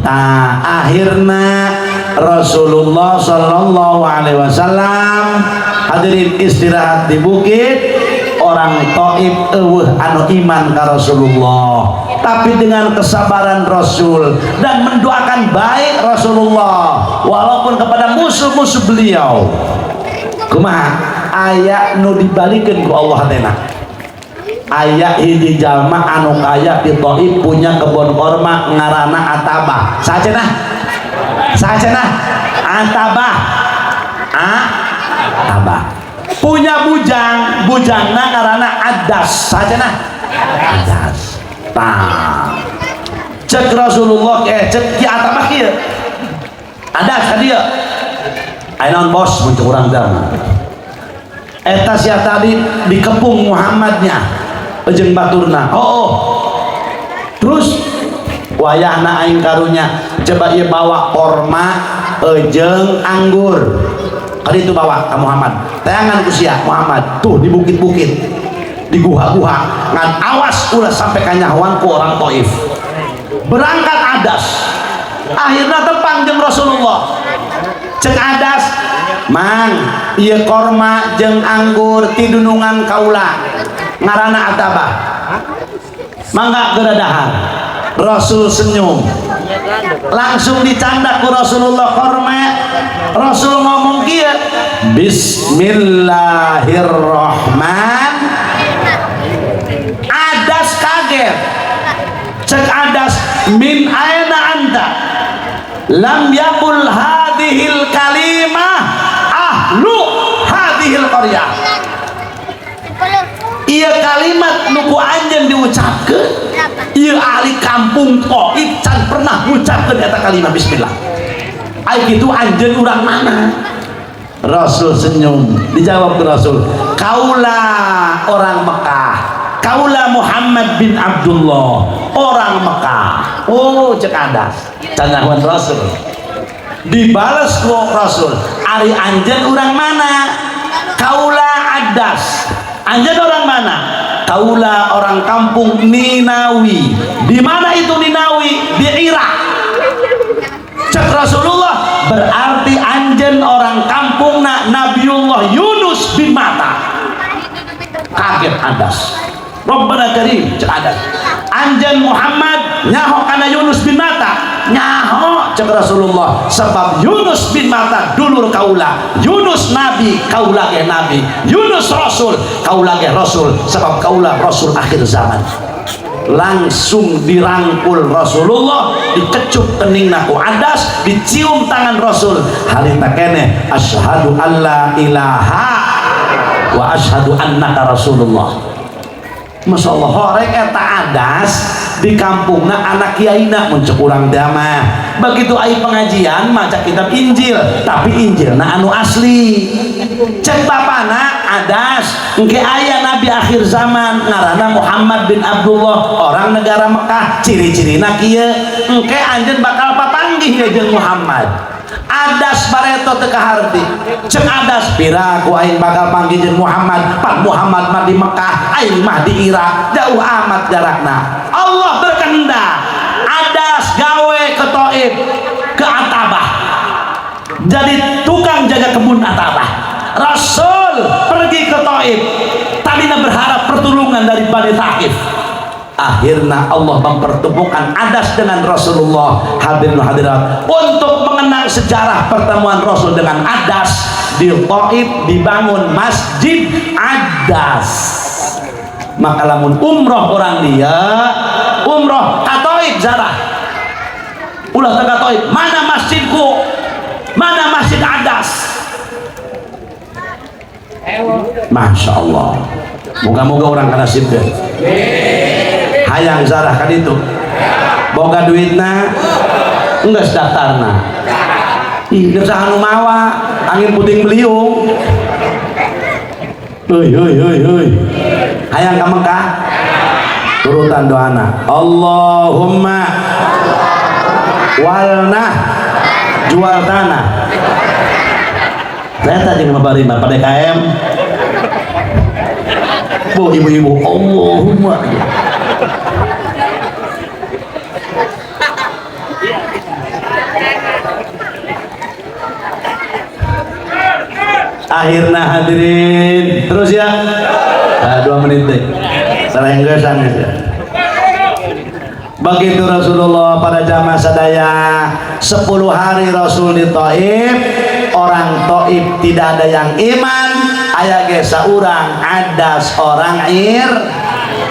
Nah, akhirnya Rasulullah Sallallahu Alaihi Wasallam hadirin istirahat di bukit. Orang Taif eueuh anu iman ka Rasulullah, tapi dengan kesabaran Rasul dan mendoakan baik Rasulullah walaupun kepada musuh-musuh beliau. Kumaha? Aya nu dibalikeun ku Allah teh. Aya hiji jalma anu kaya di Taif punya kebun korma ngaranna Atabah. Sacenah Atabah. Atabah. Punya bujangna ngaranna Adas. Sacenah Adas. Tah. Cek Rasulullah cek ki Atabah kieu. Adas ka dieu. Aya naon bos mun urang jalma. Eta sia tadi dikepung Muhammadnya jeung baturna. Terus wayahna aing karunya coba ieu bawa korma jeung anggur. Kali itu bawa ka Muhammad. Tayangan ku sia Muhammad tuh di bukit-bukit, di guha-guha ngan awas ulah sampai ka nyahoan ku orang Taif. Berangkat Adas. Akhirna tepang jeung Rasulullah. Cek Adas Mang ieu korma jeung anggur ti dunungan kaula ngaranna atabah mangga geradahan. Rasul senyum langsung dicandak ku Rasulullah korma. Rasul ngomong kieu bismillahirrahmanirrahim. Adas kaget cek Adas min aina anta lam yakul hadhil kalimah ahlu hadhil qaryah. Ieu kalimat nuku anjeun diucapkeun ieu ahli kampung Taif can pernah ngucapkeun eta kalimat bismillah. Ai kitu anjeun urang mana? Rasul senyum. Dijawab ke Rasul, kaula orang Mekah, kaula Muhammad bin Abdullah orang Mekah. Oh cek Adas canyawan Rasul. Dibalas ku Rasul, ari anjeun urang mana? Kaula Adas. Anjeun orang mana? Kaula orang kampung Ninawi. Di mana itu Ninawi? Di Irak. Cek Rasulullah, berarti anjeun orang kampungna Nabiullah Yunus bin Matta. Kaget Adas. Rabbana Karim cek Adas. Anjeun Muhammad nyaho kana Yunus bin Matta. Nyaho cek Rasulullah, sebab Yunus bin Matta dulur kaula. Yunus nabi, kaula ge nabi. Yunus rasul, kaula ge rasul, sebab kaula rasul akhir zaman. Langsung dirangkul Rasulullah, dikecup keningna ku Adas, dicium tangan Rasul. Harita keneh asyhadu alla ilaha wa asyhadu annaka Rasulullah. Masya Allah, horek eta Adas di kampungna anak kiaina muncul urang damah. Begitu ai pengajian maca kitab Injil, tapi Injilna anu asli. Cek bapana Adas, engke aya nabi akhir zaman ngaranna Muhammad bin Abdullah orang negara Mekah, ciri-cirina kieu engke anjeun bakal papanggih ya jeung Muhammad. Adas bareto teu kaharti. Cek Adas pira ku aing bakal panggih jeung Muhammad, pan Muhammad mah di Mekah, aing mah di Irak, jauh amat jarakna. Allah berkehendak Adas gawe ke Taif, ke Atabah, jadi tukang jaga kebun Atabah. Rasul pergi ke Taif, tadinya berharap pertolongan dari Bani Thaqif. Akhirnya Allah mempertemukan Adas dengan Rasulullah. Hadirin hadirat, untuk mengenang sejarah pertemuan Rasul dengan Adas, di Taif dibangun Masjid Adas. Maka lamun umroh orang dia umroh ka Taif zarah ulah ka Taif, mana masjidku, mana Masjid Adas. Masya Allah, moga-moga orang kana sibuk hayang zarah kan itu boga duitna enggak daftarna ih geus anu mawa angin puting beliung. Heuy hayang ka Mekah turutan doana Allahumma walna jual tanah saya tadi ngabarin pada KM bu ibu-ibu Allahumma. Akhirnya hadirin terus ya 2 menit deh serenggesan ya. Begitu Rasulullah pada jamaah sadaya 10 hari Rasul di Taif, orang Taif tidak ada yang iman, aya ge saurang Adas orang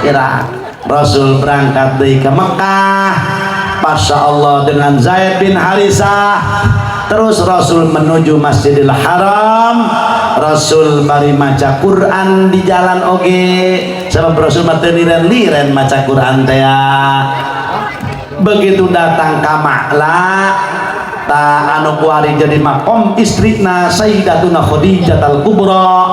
Irak. Rasul berangkat dari ke Mekah, Masya Allah dengan Zaid bin Harisah. Terus Rasul menuju Masjidil Haram. Rasul bari maca Quran di jalan oge, sebab Rasul mah teu liren-liren maca Quran teh. Begitu datang ka Ma'la, ta anu kuari jadi makom istrina Sayyidatuna Khadijah al-Kubra.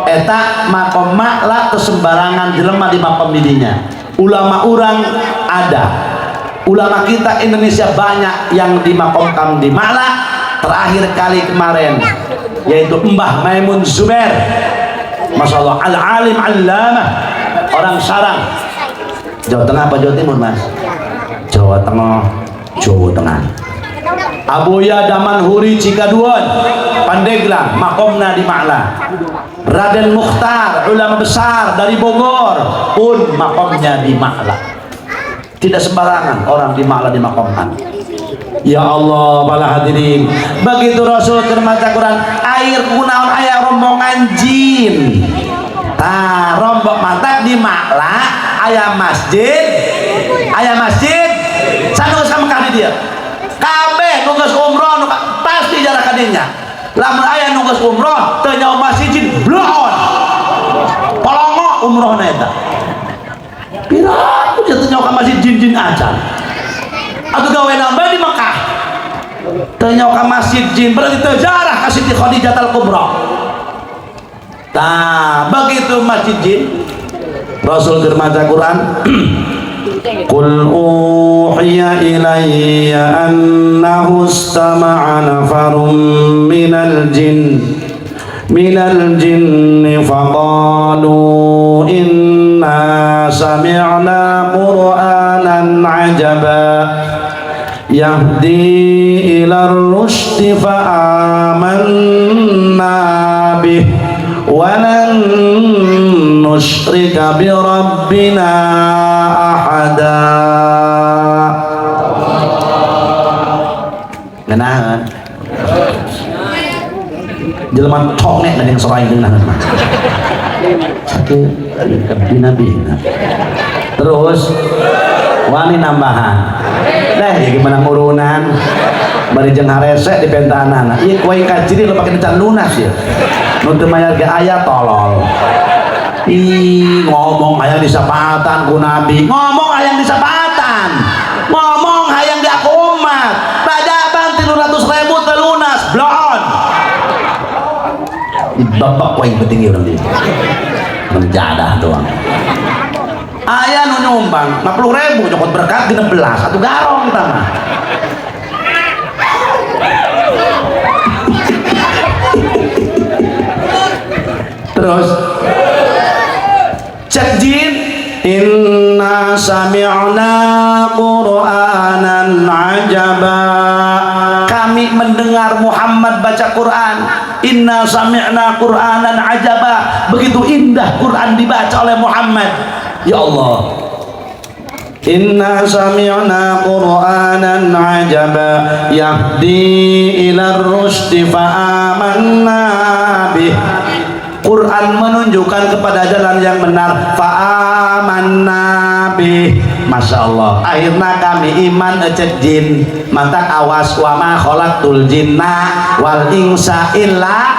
Eta makom Ma'la teu sembarangan jelema di makom didinya. Ulama urang ada. Ulama kita Indonesia banyak yang dimakomkan di Ma'la. Terakhir kali kemarin yaitu Mbah Maimun Zubair, Masya Allah, al-alim allamah, orang sarang Jawa Tengah apa Jawa Timur mas? Jawa Tengah, Jawa Tengah. Abuya Daman Huri Cikaduan Pandeglang makomna di Ma'la. Raden Mukhtar ulama besar dari Bogor pun makomnya di Ma'la. Tidak sembarangan orang di Ma'la dimakomkan. Ya Allah para hadirin, begitu Rasul kermaca Quran air kunaon aya rombongan jin. Nah rombong mata di Ma'la aya masjid sanu sama kali dia kabeh nugas umroh pasti jarak kadinya. Lamun aya nugas umroh teu nyawa masjid blon polongo umrohna eta piraku jatuh nyawa ka masjid jin acan atuh gawe nambah di Mekah teu nyawa ka masjid jin berarti teu jarah ka Siti Khadijah Al-Kubra. Nah begitu masjid jin Rasul kermaca Quran Qul uhiya ilayya annahu istama'a nafarun minal jinni faqalu inna sami'na qur'anan ajaba yahdi ila ar-rusydi fa'amanna bih walan nusyrika bi rabbina ahada. Ngeunaheun jelema congek yang sorai ngeunaheun mah sakieu bina-bina terus wani nambahan dah ya gimana urunan bari jeung harese di pentanana ieu kuai kaciri lo pake dican lunas ya nu teu mayar ge aya tolol. Ih ngomong hayang disapatan ku nabi ngomong hayang disapatan ngomong hayang di aku umat bajaban 300.000 teu lunas blon bapak kuai penting urang dia menjadah doang aya nu nyumbang 50.000 nyokot berkat 16 atuh garong kita mah. Terus cek jin inna sami'na qur'anan ajaba kami mendengar Muhammad baca Quran inna sami'na qur'anan ajaba begitu indah Quran dibaca oleh Muhammad. Ya Allah inna sami'na qur'anan ajaba yahdi ila ar-rusydi fa'amanna bih Quran menunjukkan kepada jalan yang benar fa'amanna bih. Masya Allah akhirnya kami iman ecek jin mata awas wa ma khalaqtul jinna wal insa illa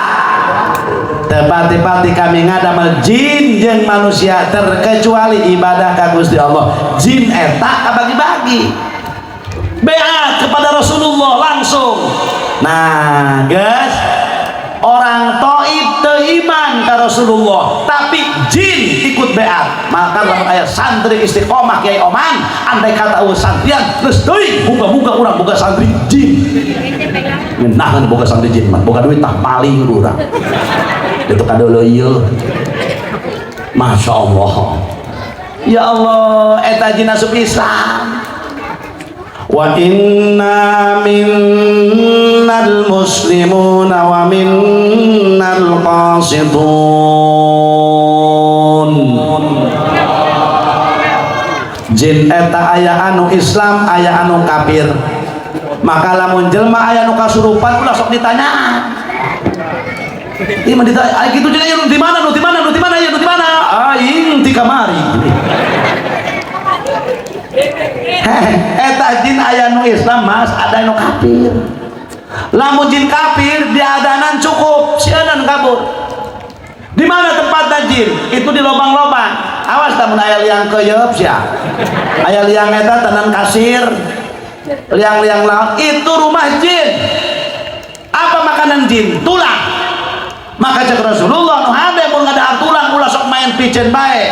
tepati-pati kami ngadamel jin jeung manusia terkecuali ibadah ka Gusti Allah. Jin eta bagi-bagi beat kepada Rasulullah langsung. Nah guys orang Taif teiman ke Rasulullah tapi jin ikut beat maka dalam ayat santri istiqomah Kiai Oman andai kata santrian terus deui buka-buka urang boga santri jin ngenahan boga santri jin mah boga duit tah paling urang itu kadolo ieu. Masya Allah ya Allah eta jin asup Islam. Wa inna minnal muslimuna wa minnal qasitun. Jin eta aya anu Islam aya anu kafir maka lamun jelema aya anu kasurupan ulah sok ditanyaan ieu mah ditanya kitu jeung aya nu di mana aya nu di mana aing ti kamari. Eta jin aya nu Islam mas ada nu kafir. Lamun jin kafir diadanan cukup sianan kabur. Di mana tempatna jin? Itu di lobang-lobang. Awas tamun aya liang keuyeub sia. Aya liang eta tenan kasir. Liang-liang laut itu rumah jin. Apa makanan jin? Tulang. Maka cek Rasulullah nu hade mun ngadaar tulang ulah sok main piceun bae.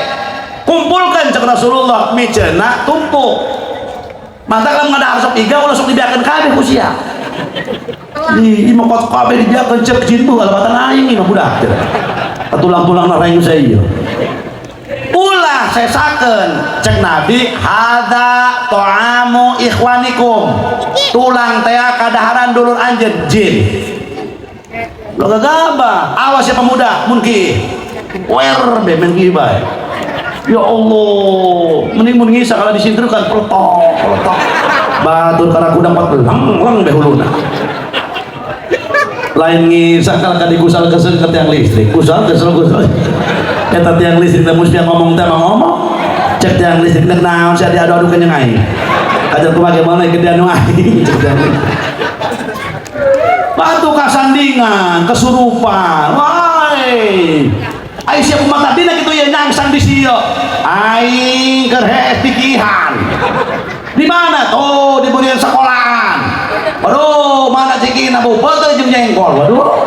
Kumpulkan cek Rasulullah miceuna tumpuk. Mantap kalau nggak ada sok iga ulah sok dibiarkan kabeh ku sia. Di mokot kabeh dibiarkan cek jin bu alabatan aing mah budak. Tulang-tulang na rayu saya. Ulah Bismillah sesakeun cek Nabi hada to'amu ikhwanikum tulang teh kadaharan dulur anjeun jin lo gagaba awas ya pemuda mungkin wer be men kieu bae ya Allah mending mun ngisa kalau disinterkan peletok batur karena kuda 40 be huluna lain ngisa kalau digusal kesel ke tiang listrik gusal eta tiang listrik teh mesti ngomong teh ngomong cek tiang listrik teh naon sia diadu-adu ke jeung aing kajar kumaha mana gedean aing cek tiang batu kasandingan kesurupan wai aing siap umat dina kitu ya nyangsang di sieu aing keur hees pikihan di mana tuh di bunian sekolahan waduh mana cikina bu betul jeung jengkol waduh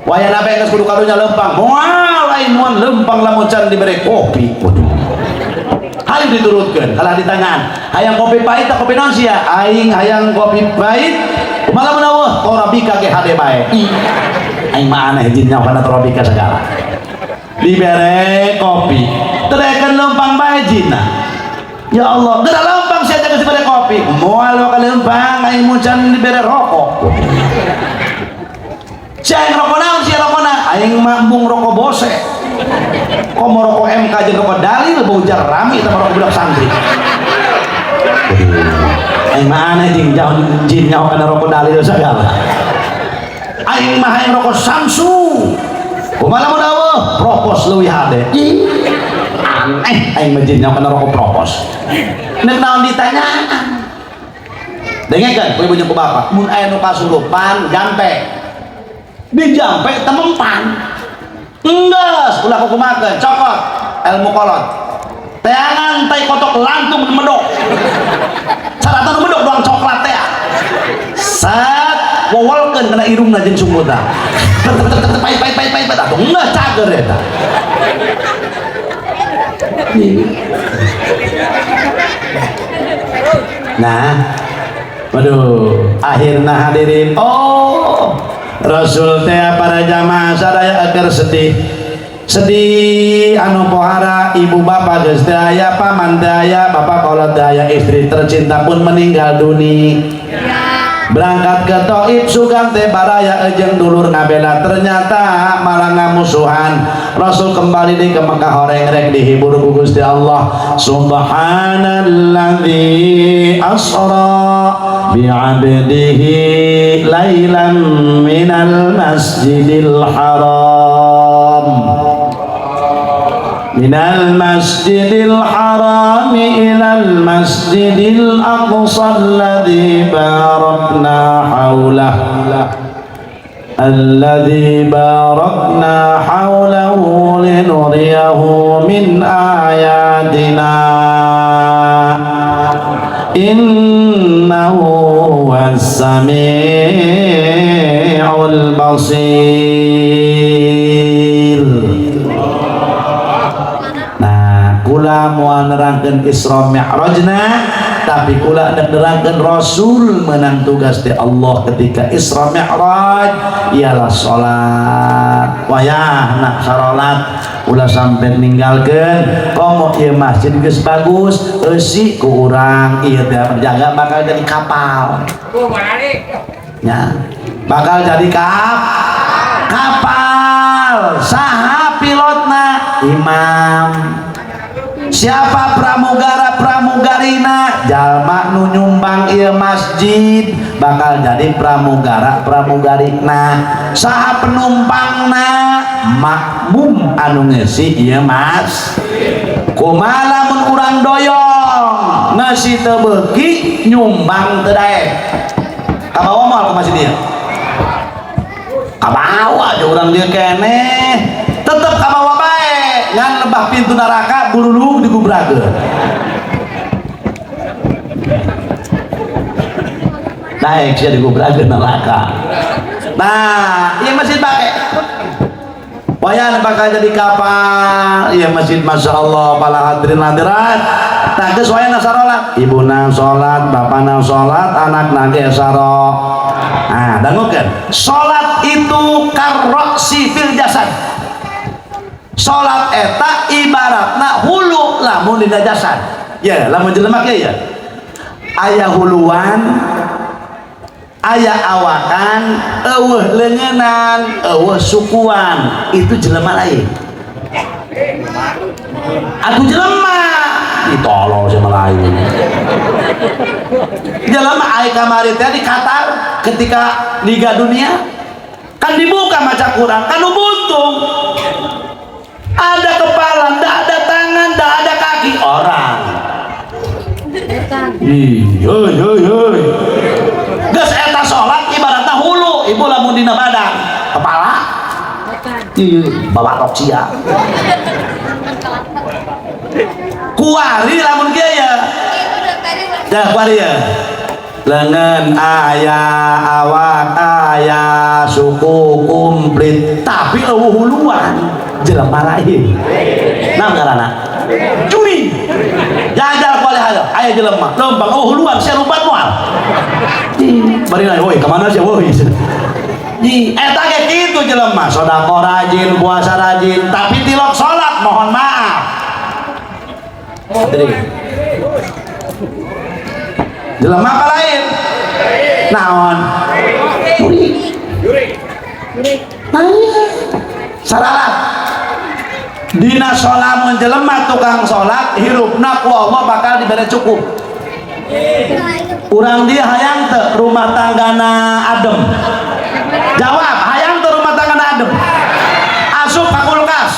wayah nabe geus kudu karunya lempang moal lain moal lempang lamun can dibere kopi waduh hayang diturutkeun kalah ditanyaan hayang kopi pahit atau kopi naon sia aing hayang kopi pahit kumaha mun eueuh torabika ge hade bae aing mah aneh jin nyawana torabika segala dibere kopi terekeun lempang bae jinna ya Allah geura lempang sia geus dibere kopi moal ka lempang aing mun can dibere rokok sia aing rokok naon sia rokona aing mambung rokok bose komo rokok MK jeung rokok dalil bau jerami teh rokok budak santri aing mah aneh jeung jin nyaho kana rokok dalil segala aing mah hayang rokok Samsung kumaha mun eueuh propos leuwih hade aneh aing mah jin nyaho kana rokok propos nek naon ditanyaan dengekeun ku ibu jeung ku bapak mun aya nu kasurupan jampe di jampe teu mempan enggeus ulah kumakeun cokot ilmu kolot teangan tai kotok lantung medok carata nu medok doang coklat teh sat wowolkeun kana irungna jeung sumutna pai atuh enggeus cager eta nah waduh akhirna hadirin oh Rasul teh para jamaah sadaya agar sedih anu pohara ibu bapak geus teh aya paman teh aya bapak kolot teh aya istri tercinta pun meninggal dunia berangkat ke Taif sugan teh baraya jeung dulur ngabela ternyata malah ngamusuhan Rasul kembali di ke Mekah horeng rek dihibur ku Gusti Allah subhanalladzi asra bi'abdihi lailan minal masjidil haram minal masjidil haram ilal masjidil aqsa alladzi barakna haulahu linuriyahu min ayatina innahu huwas sami'ul basir. Kula moal nerangkeun Isra Mi'rajna tapi kula hendak nerangkeun Rasul menang tugas di Allah ketika Isra Mi'raj ialah salat wayahna salat ulah sampai ninggalkeun komo ieu masjid geus bagus eusi ku urang ieu teh penjaga bakal jadi kapal nya bakal jadi kapal saha pilotna imam siapa pramugarina jalma nu nyumbang ieu masjid bakal jadi pramugarina saha penumpangna makmum anu ngeusi ieu mas kumaha lamun urang doyong ngeusi teu beuki nyumbang teu daek kabawa moal ku masjid ieu kabawa aja urang dieu keneh tetep kabawa bae ngan lebah pintu neraka bululung digubrageun naik sia digubrageun neraka nah ieu masjid bae wayana bakal jadi kapal ieu masjid Masya Allah para hadirin hadirat tah geus wayana sarolat ibuna salat bapana salat anakna ge saro nah dangukeun salat itu karroksi fil jasad Salat eta ibaratna hulu lamun dina jasad. Ya, lamun jelema kieu ya. Aya huluan, aya awakan, eueuh leungeunnan, eueuh sukuan, itu jelema lain. Atuh jelema ditolol sama lain. Jelema aya kamari teh di Qatar ketika Liga Dunia kan dibuka maca Quran kan buntung. Ada kepala, ndak ada tangan, ndak ada kaki orang. Hoi. Geus eta salat ibaratna hulu, ibu lamun dina badan, kepala. Bawa sia. Kuari lamun kieu ya. Dah kuari ya. Lengan ayah, awak ayah, suku komplit, tapi eueuh huluan jelema lain. Naon ngaranna? Cumi. Jajal kuali hayo, aya jelema lembang eueuh huluan sia lumpat moal. Bari lain, woi, ka mana sia woi? Di eta ge kitu jelema, sedekah rajin, puasa rajin, tapi tilok salat mohon maaf. Jelema apa lain? Naon? Juri. Sararat. Dina sholamun jelema tukang sholat, hirupna ku Allah bakal diberi cukup. Urang dia hayang teu rumah tanggana adem. Jawab, hayang teu rumah tanggana adem. Asup ka kulkas.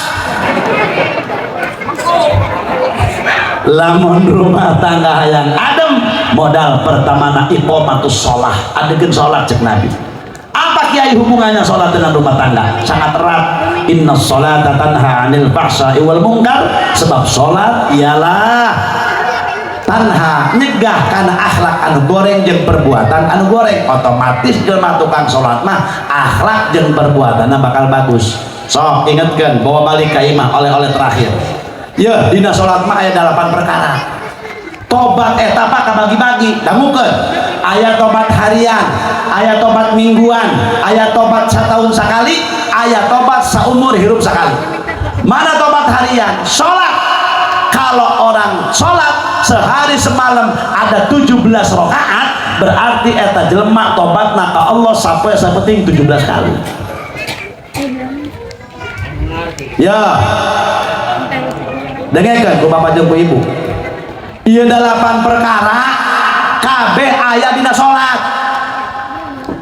Lamun rumah tangga hayang adem, modal pertama iqamatus sholah, adegeun sholat cek Nabi. Apa kiai hubungannya sholat dengan rumah tangga? Sangat erat. Inna sholata tanha anil fahsya'i wal munkar. Sebab sholat ialah tanha nyegah kana akhlak anu goreng jeung perbuatan anu goreng. Otomatis jelema tukang sholat mah akhlak jeung perbuatanna bakal bagus. Sok ingetkeun bawa balik ka imah oleh-oleh terakhir. Ya, dina sholat mah aya 8 perkara. Tobat eta pak kabagi-bagi, dangukeun. Aya tobat harian, aya tobat mingguan, aya tobat setahun sekali, aya tobat seumur hidup sekali. Mana tobat harian? Sholat. Kalau orang sholat sehari semalam ada 17 rakaat, berarti eta jelema tobatna ka Allah sampai sapeting 17 kali. Ya. Dengarkan ku bapak jeung ku ibu. Ieu 8 perkara kabeh aya dina salat.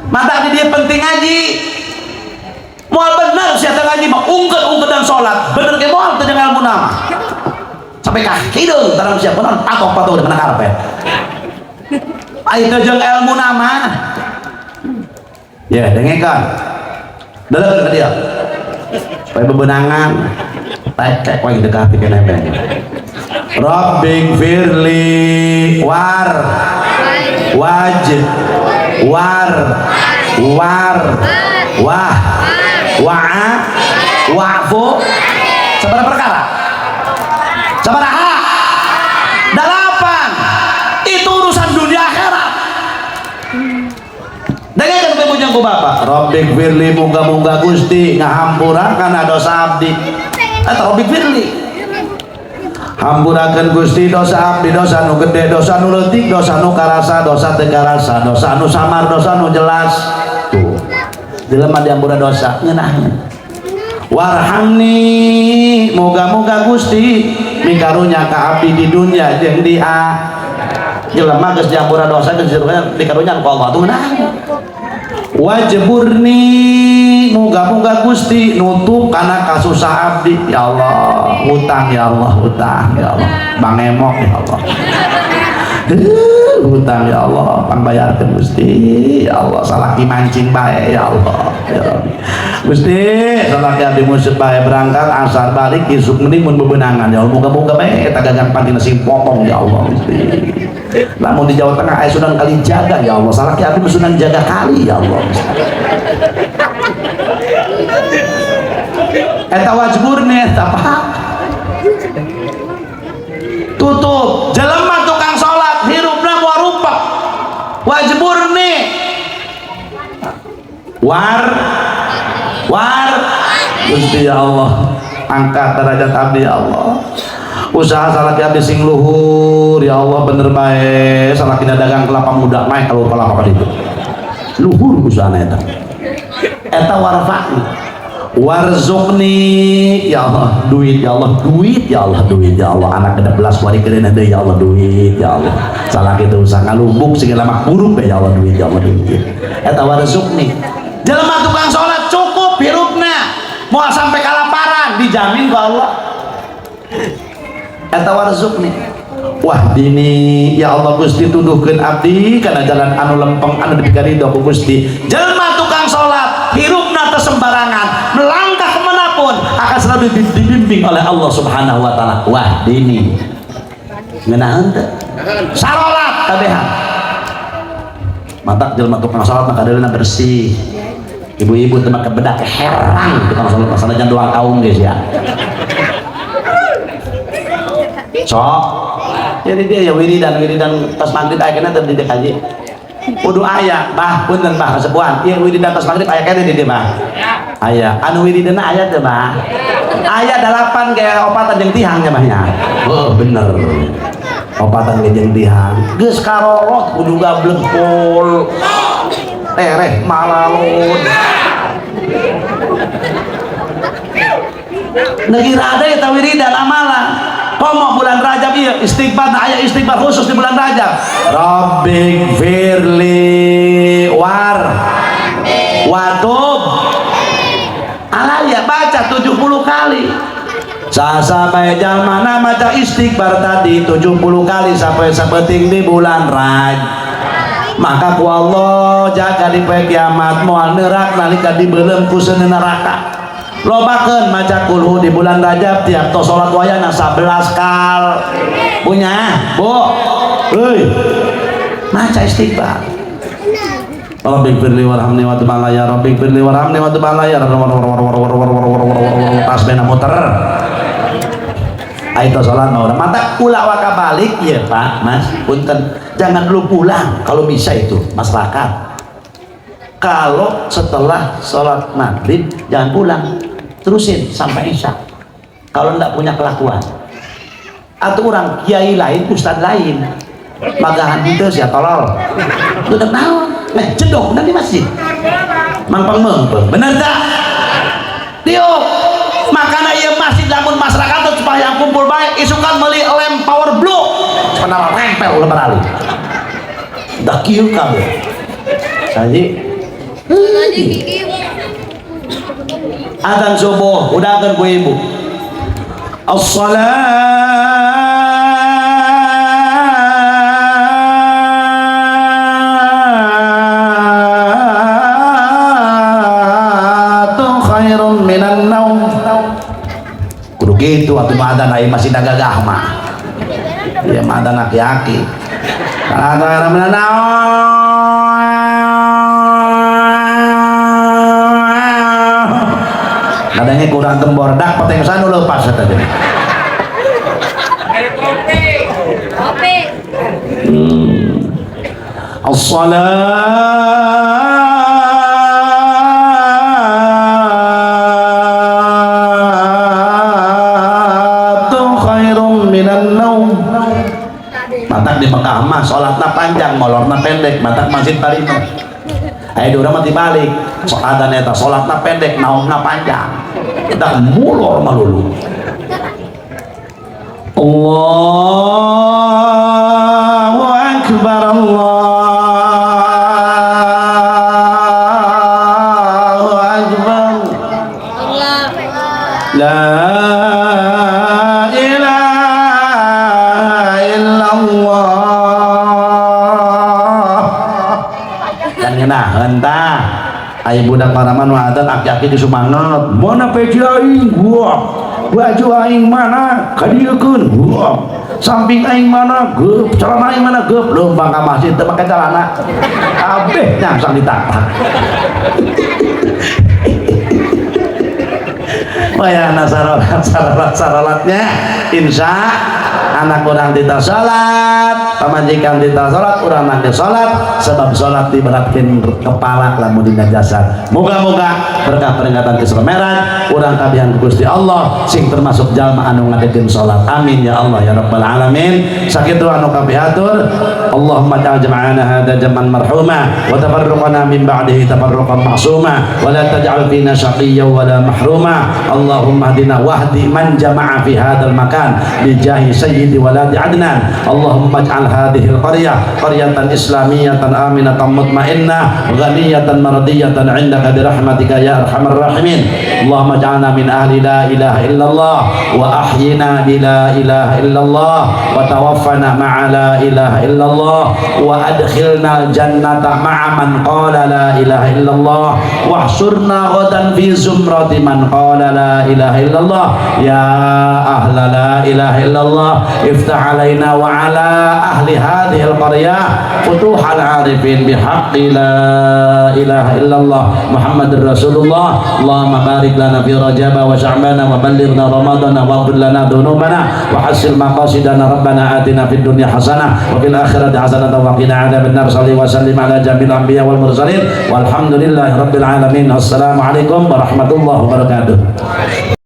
Mata di dia penting ngaji. Moal bener sia teh ngaji mah ungkeun-ungkeudan salat. Bener ge moal teu jeung ilmu nama. Sampai ka hideung tarang sia bener patok-patok di mana karpet. Ai teu jeung ilmu nama. Ya, dengarkan. Daleun ka dia. Supaya bebenangan. Tek wae dekat ke nembeng. Rabbing firli war wajib war wah wa'fu sabaraha perkara? Sabaraha? 8. Itu urusan dunia akhirat. Dengarkan pemujang ku bapak. Rabbing firli muga-muga Gusti ngahampurakan dosa abdi. Atau Rabbing firli hampurakeun Gusti dosa abdi, dosa nu gede, dosa nu leutik, dosa nu karasa, dosa teu karasa, dosa nu samar, dosa nu jelas. Tuh. Jelema diampura dosa ngeunahna. Warhamni, moga-moga Gusti mikarunya ka abdi di dunia jeung di jelema geus diampura dosa geus dikarunya ku Allah tuh ngeunahna. Wajburni, moga-moga Gusti nutup kana kasusah abdi. Ya Allah, hutang ya Allah, hutang ya Allah, bangemok ya Allah. Hutang ya Allah, pangbayarkeun Gusti. Ya Allah, salaki mancing bae ya Allah. Ya Rabbi. Gusti, salaki abdi musib bae berangkat asar balik isuk mending mun bebenangan ya Allah. Moga-moga bae eta gagang pantina sing potong ya Allah Gusti. Lamun di Jawa Tengah aya Sunan Kalijaga ya Allah, salaki abdi Sunan Jaga Kali ya Allah. Eta wajburni eta apa? Tutup. Jelema tukang salat hirupna moal rupa. Wajburni. War Gusti ya Allah. angkat derajat abdi ya Allah. Usaha salaki abdi sing luhur ya Allah, bener bae salakina dagang kelapa muda naik kalau kelapa itu luhur usahana eta warfa'ni warzuqni ya Allah, duit ya Allah, duit ya Allah, duit ya Allah, anak 16 wari kedeuna deui ya Allah, duit ya Allah, salaki teu usah ngalumbuk sing lama buruk ya Allah, duit ya Allah, duit eta warzuqni. Jelema tukang salat cukup hirupna moal sampai kalaparan dijamin ku Allah. Eta warzuqni wahdini ya Allah Gusti, tuduhkeun abdi kana jalan anu lempeng anu dipikaridho ku Gusti. Jelema tukang salat hirupna teu sembarangan, melangkah kemanapun akan selalu dibimbing oleh Allah Subhanahu wa taala. Wahdini ngeunaheun teu salat kabehan. Mata jelema tukang salat mah kadeulina bersih. Ibu-ibu teu make bedak herang tukang salat sanajan doang kaum guys ya. Sok jadi dia ya wiridan pas maghrib aya kana teu di kaji kudu aya bah punten bah sebuan ieu wiridan pas maghrib aya kana di dieu bah aya anu wiridanna aya teu bah aya 8 kayak opatan jeung tihang nya bahnya. Oh bener opatan jeung tihang geus karorot kudu gablek pol tereh malalun negira ada eta wiridan amalan. Komo bulan Rajab iya istighfar, aya istighfar khusus di bulan Rajab. Rabbik firli watub alaya baca 70 kali. Sampai jalmana maca istighfar tadi 70 kali sampai sapeting di bulan Rajab. Maka ku Allah jaga di poe kiamat moal neurak nalika dibeulem ku seuneu neraka. Lobakeun maca kulhu di bulan Rajab tiap tos salat wayahna 11 kal. Punya, Bu. Euy. Maca istighfar. Rabbik firli warhamni wa tub alayya, Rabbik firli warhamni wa tub alayya. Tasbihna muter. Aito salat mah mata ulah waka balik ya Pak, Mas. Punten, jangan dulu pulang kalau bisa itu masyarakat. Kalau setelah sholat maghrib jangan pulang, terusin sampai isya kalau enggak punya kelakuan. Atau orang kiai lain, ustad lain magahan itu ya tolol udah naon cedok nanti masjid mampang mempeng bener tak tiup makanya ia masjid lamun masyarakat supaya yang kumpul baik isukan beli lem power blue sebenarnya rempel ulah beralih dah kieu kabeh saji. Adzan subuh udahkeun ku ibu. As-salatu khairun minan naum. Kudu kitu atuh mah adzan aya masih gagah mah. Ieu mah adzan aki-aki. Khairun minan naum. Kadangnya kurang tembordak pateng sanu lepas tadi. As-salatu khairum minan naum. Matak di Mekah mah salatna panjang, molorna pendek, matak masjid Tarino. Ayo urang mah dibalik. Adzan eta salatna pendek, naumna panjang. Kita mulur malulu. Allahu akbar, Allahu akbar. La ilaha illallah. Dan ngeunaheun tah aya budak paraman mah adzan aki-aki di sumanget mana peci aing gua baju aing mana kadiekeun gua samping aing mana geup celana aing mana geup leumpang ka masjid teu make celana kabeh nyangsang ditatak wayahna sarolat-sarolatnya insya anak urang tita salat pamajikan tita salat urang nangge salat sebab salat diberatkeun kepala lamun dina jasad. Moga-moga berkah peringatan keselemeran urang kabihan Gusti Allah sing termasuk jalma anu ngadekeun salat. Amin ya Allah ya rabbal alamin. Sakitu anu kabihatur Allahumma ja'al jam'ana hadza jam'an marhuma wa tafarruqana min ba'dihi tafarruqan ma'suma wa la taj'al fina syaqiyyan wa la mahruma. Allahumma hdina wahdi man jama'a fi hadzal makan bi jahi sayyidi waladi adnan. Allahumma ij'al hadhihi al-qaryah qaryatan islamiyatan aminatan mutmainnah ghaniyatan maradiyatan 'indaka bi rahmatika ya arhamar rahimin. Allahumma ij'alna min ahli la ilaha illallah wa ahyina bi la ilaha illallah wa tawaffana ma'a la ilaha illallah wa adkhilna jannata ma'a man qala la ilaha illallah wahsurna ghadan fi zumrati man qala la ilaha illallah ya ahla la ilaha illallah iftah alaina wa ala ahli hadhihi al-qaryah futuhal arifin bihaqqi la ilaha illallah Muhammadur Rasulullah. Allahumma barik lana fi Rajab wa Sya'ban wa ballighna Ramadan wa ighfir lana dhunubana wa hassil maqasidana rabbana atina fid dunya hasanah wa fil akhirati hasanah wa qina adzabannar. Shalli wa sallim ala jamil anbiya wal mursalin walhamdulillahi rabbil alamin. Assalamualaikum warahmatullahi wabarakatuh.